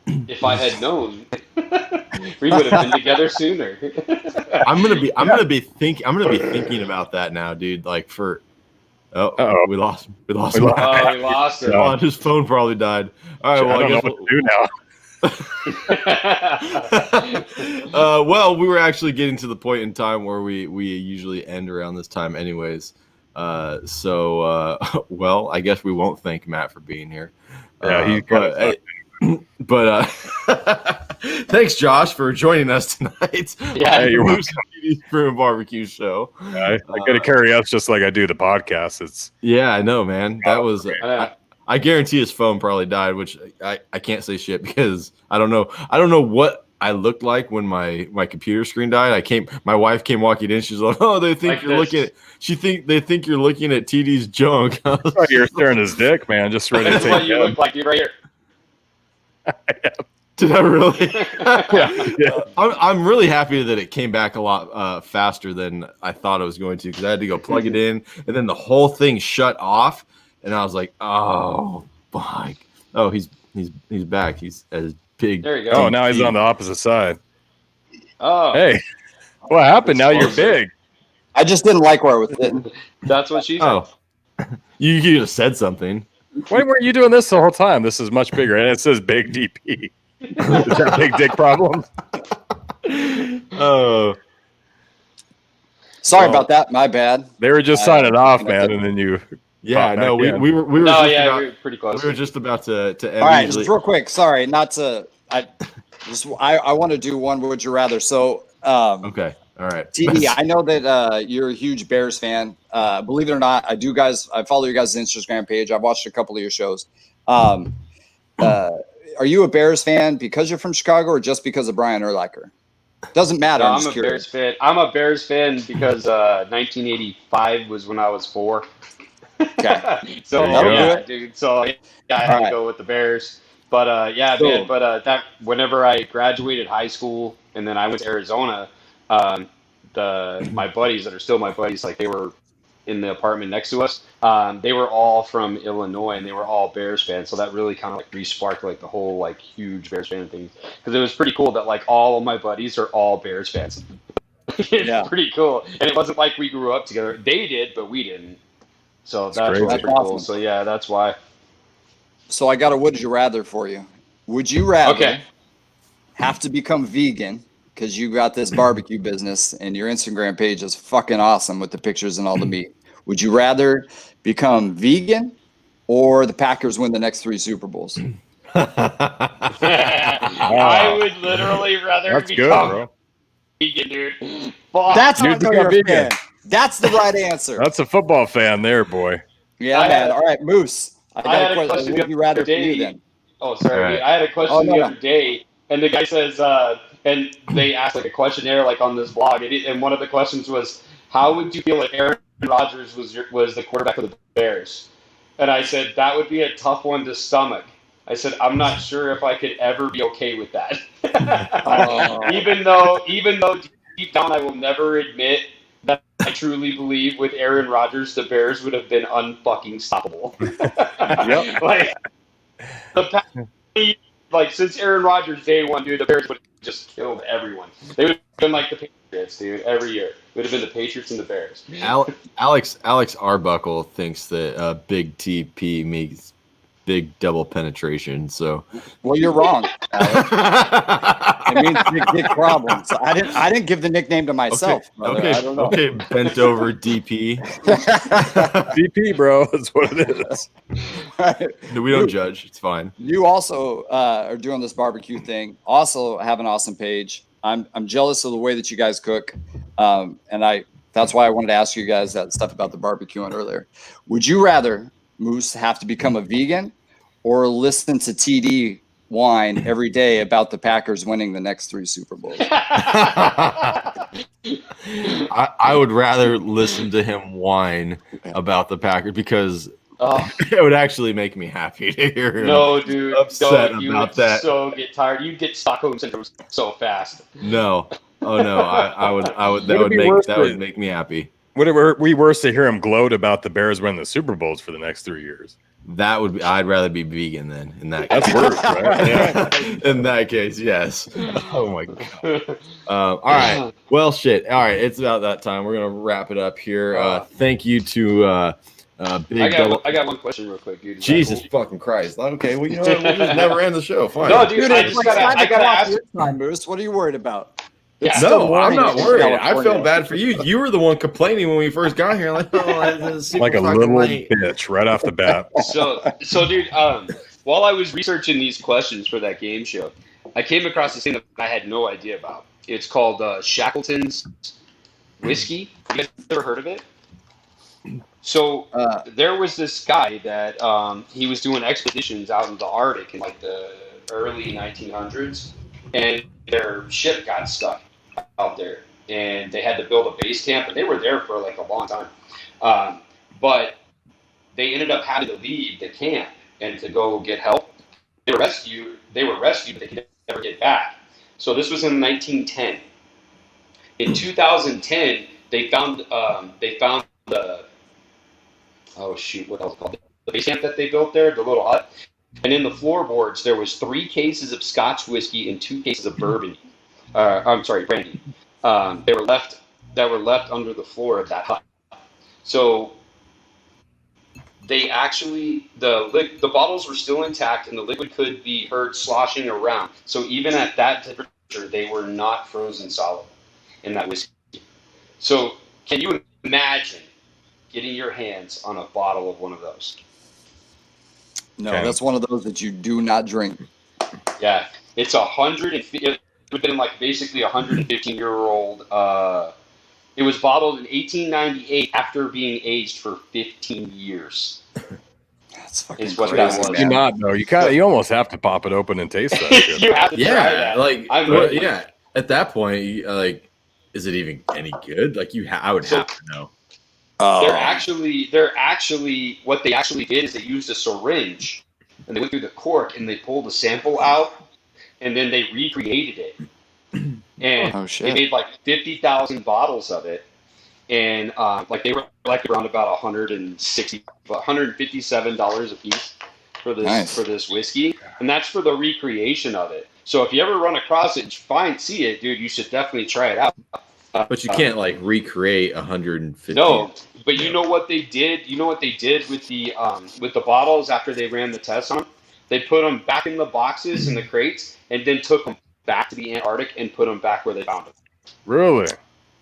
if I had known, we would have been together sooner. I'm gonna be thinking about that now, dude. Like Uh-oh. we lost him. We Matt. lost- Oh, we lost it. Oh, his phone probably died. All right, well, I I don't know guess what to do now. well, we were actually getting to the point in time where we usually end around this time, anyways. So well, I guess we won't thank Matt for being here. Yeah, he but thanks, Josh, for joining us tonight. Yeah, Hey, you're welcome. Brew and Barbecue Show. I got to carry us just like I do the podcast. It's Yeah, I know, man. That was. Yeah. I guarantee his phone probably died, which I can't say shit because I don't know what I looked like when my computer screen died. My wife came walking in. She's like, "Oh, they think Like you're this. looking at they think you're looking at TD's junk." you're staring at his dick, man. Just ready to That's what take you it. look like, dude, right here. Did I really? Yeah. I'm really happy that it came back a lot faster than I thought it was going to because I had to go plug it in and then the whole thing shut off and I was like, "Oh, fuck." Oh, he's back. He's as big. There you Oh, go. now he's on the opposite side. Oh, Hey, what happened? Now you're big. I just didn't like where I was sitting. that's what she said. Oh, you could have said something. Why weren't you doing this the whole time? This is much bigger, and it says big DP. Is that a big dick problem? Oh, Sorry Well- about that. My bad. They were just signing off, man, and then you. yeah. Pop No, back we in. were we were No, just yeah, about, we were pretty close. we were just about to end. All right, usually- just real quick. Sorry, not to. I want to do one. Would you rather? So, Okay. All right. TD, I know that you're a huge Bears fan. Believe it or not, I follow you guys' Instagram page. I've watched a couple of your shows. Are you a Bears fan because you're from Chicago or just because of Brian Urlacher? Doesn't matter. No, I'm I'm just a Bears curious. fan. I'm a Bears fan because 1985 was when I was 4. Okay. So There you yeah, go. dude. So yeah, I had All to right. go with the Bears. But yeah, Cool. man. But that whenever I graduated high school and then I went to Arizona, my buddies that are still my buddies, like they were in the apartment next to us. They were all from Illinois and they were all Bears fans. So that really kind of like re-sparked like the whole like huge Bears fan thing because it was pretty cool that like all of my buddies are all Bears fans. It's Yeah. pretty cool, and it wasn't like we grew up together. They did, but we didn't. So that's crazy. really That's pretty cool. awesome. So yeah, that's why. So I got a would you rather for you. Would you rather Okay. have to become vegan because you got this barbecue business and your Instagram page is fucking awesome with the pictures and all the meat? Would you rather become vegan or the Packers win the next 3 Super Bowls? I would literally rather That's good, become bro. vegan, dude. Fuck. That's how I Dude, know become you're a vegan. fan. That's the right answer. That's a football fan there, boy. Yeah, I man. had- All right, Moose. I got had a a question. question Would the you rather other for you day. then? Oh, sorry. All right. I had a question Oh, no, the no. other day, and the guy says, and they asked like a questionnaire like on this blog, and one of the questions was, how would you feel if Aaron Rodgers was the quarterback of the Bears? And I said that would be a tough one to stomach I said, I'm not sure if I could ever be okay with that. Oh. Even though deep down I will never admit that I truly believe with Aaron Rodgers, the Bears would have been unfucking stoppable. Yep. Like the past, like since Aaron Rodgers day one, dude, the Bears would have just killed everyone. They would have been like the Patriots, dude, every year. It would have been the Patriots and the Bears. Alex Arbuckle thinks that Big TP means big double penetration. So, Well, you're wrong, Alex. It means big dick problems. I didn't give the nickname to myself. Brother. okay, I don't know. okay, bent over DP. DP, bro, that's what it is. No, we don't judge. It's fine. You also are doing this barbecue thing. Also have an awesome page. I'm jealous of the way that you guys cook, and that's why I wanted to ask you guys that stuff about the barbecuing earlier. Would you rather, Moose, have to become a vegan or listen to TD whine every day about the Packers winning the next 3 Super Bowls? I would rather listen to him whine about the Packers because Oh, it would actually make me happy to hear him. no, dude. upset No, you about would that. so get tired. You'd get Stockholm syndrome so fast. No. Oh no, I would that Would it be worth would it? make me happy. Would it be worse to hear him gloat about the Bears winning the Super Bowls for the next 3 years? That would be I'd rather be vegan then in that That's case. worse, right? Yeah. In that case, yes. Oh my god. All right. Well, shit. All right. It's about that time. We're gonna wrap it up here. Thank you to Big Double. I got one question real quick, dude. Is that Jesus cool? fucking Christ. Okay. Well, you know what? We'll just never end the show. Fine. No, dude. I it's just like gotta. 5 I gotta o'clock ask. your time, Moose. What are you worried about? Yeah. It's still No, I'm morning not in worried. I California. felt bad for you. You were the one complaining when we first got here. Like, oh, it's super Like a fucking little late. bitch right off the bat. So, dude. While I was researching these questions for that game show, I came across this thing that I had no idea about. It's called Shackleton's whiskey. You guys ever heard of it? So there was this guy that he was doing expeditions out in the Arctic in like the early 1900s, and their ship got stuck out there, and they had to build a base camp, and they were there for like a long time. But they ended up having to leave the camp and to go get help. They were rescued, but they could never get back. So this was in 1910. In 2010, they found the oh shoot, what else called the base camp that they built there, the little hut. And in the floorboards, there was 3 cases of Scotch whiskey and 2 cases of bourbon. I'm sorry, brandy. They were left under the floor of that hut. So they actually the bottles were still intact and the liquid could be heard sloshing around. So even at that temperature, they were not frozen solid in that whiskey. So can you imagine getting your hands on a bottle of one of those? No, Okay. that's one of those that you do not drink. Yeah, it's 100. It would have been like basically 115-year-old. It was bottled in 1898 after being aged for 15 years. That's fucking Is what crazy, that was. You man. not though. You almost have to pop it open and taste that shit. You have to try Yeah, that. like I'm well, ready. yeah. At that point, like, is it even any good? Like, I would have to know. They're actually what they actually did is they used a syringe and they went through the cork and they pulled a sample out and then they recreated it. And Oh, they shit. made like 50,000 bottles of it. And like they were like around about $157 a piece for this Nice. whiskey. And that's for the recreation of it. So if you ever run across it and see it, dude, you should definitely try it out. But you can't like recreate 150. No, but you know what they did? You know what they did with the bottles after they ran the tests on them? They put them back in the boxes in the crates and then took them back to the Antarctic and put them back where they found them. Really?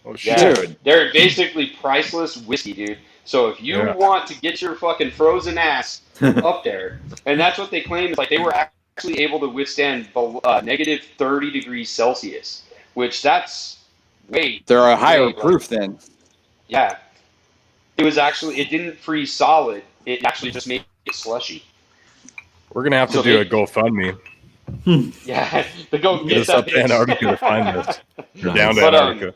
Oh shit. Yeah, Dude. they're basically priceless whiskey, dude. So if you Yeah. want to get your fucking frozen ass up there, and that's what they claim is like they were actually able to withstand negative 30 degrees Celsius, which that's way. They're a higher way proof then. Yeah. It didn't freeze solid. It actually just made it slushy. We're gonna have to So do they- a GoFundMe. Yeah. To go Get get us that up to bitch. Antarctica to find this. Or down to But, Antarctica.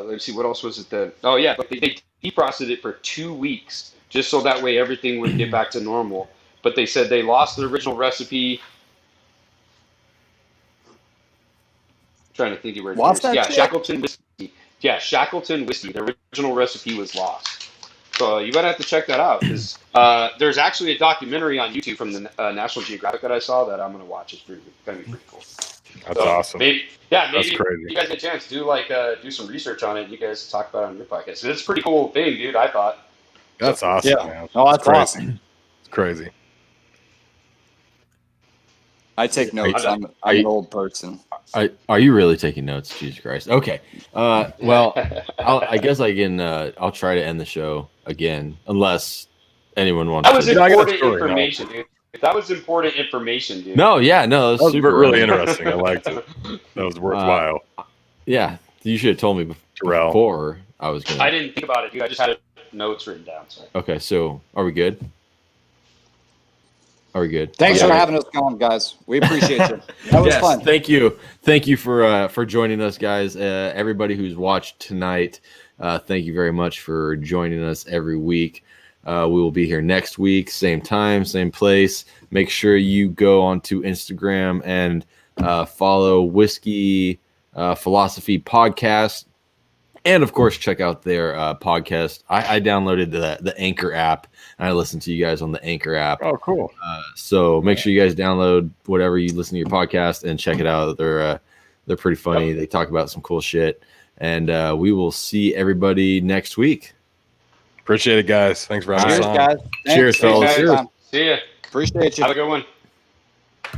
Let's see, what else was it then? Oh, yeah, but they defrosted it for 2 weeks just so that way everything would get back to normal. but they said they lost the original recipe. I'm trying to think of where it Lost is. that Yeah, shit? Shackleton whiskey. Yeah, Shackleton whiskey. The original recipe was lost. So you gotta have to check that out because there's actually a documentary on YouTube from the National Geographic that I saw that I'm gonna watch. It's gonna be pretty cool. That's So awesome. maybe, That's maybe crazy. you guys get a chance do some research on it. And you guys talk about it on your podcast. It's a pretty cool thing, dude. I thought. That's awesome, Yeah. man. Oh, It's that's crazy. awesome. It's crazy. I take notes. I'm an old person. Are you really taking notes? Jesus Christ. Okay. Well, I guess I can. I'll try to end the show again, unless anyone wants. That was to. I got a important story, information, dude. That was important information, dude. No, yeah, no, That was super really interesting. I liked it. That was worthwhile. Yeah, you should have told me Terrell. before I was gonna. I didn't think about it, dude. I just had notes written down. So. Okay, so are we good? Are we good? Thanks Yeah. for having us on, guys. We appreciate you. That was Yes, fun. thank you for joining us, guys. Everybody who's watched tonight, thank you very much for joining us every week. We will be here next week, same time, same place. Make sure you go onto Instagram and follow Whiskey Philosophy Podcast, and of course check out their podcast. I downloaded the Anchor app, and I listen to you guys on the Anchor app. Oh, cool. So make sure you guys download whatever you listen to your podcast and check it out. They're pretty funny. They talk about some cool shit, and we will see everybody next week. Appreciate it, guys. Thanks for having us Cheers, on. guys. Cheers, Thanks. fellas. Thanks for your time. See ya. Appreciate you. Have a good one.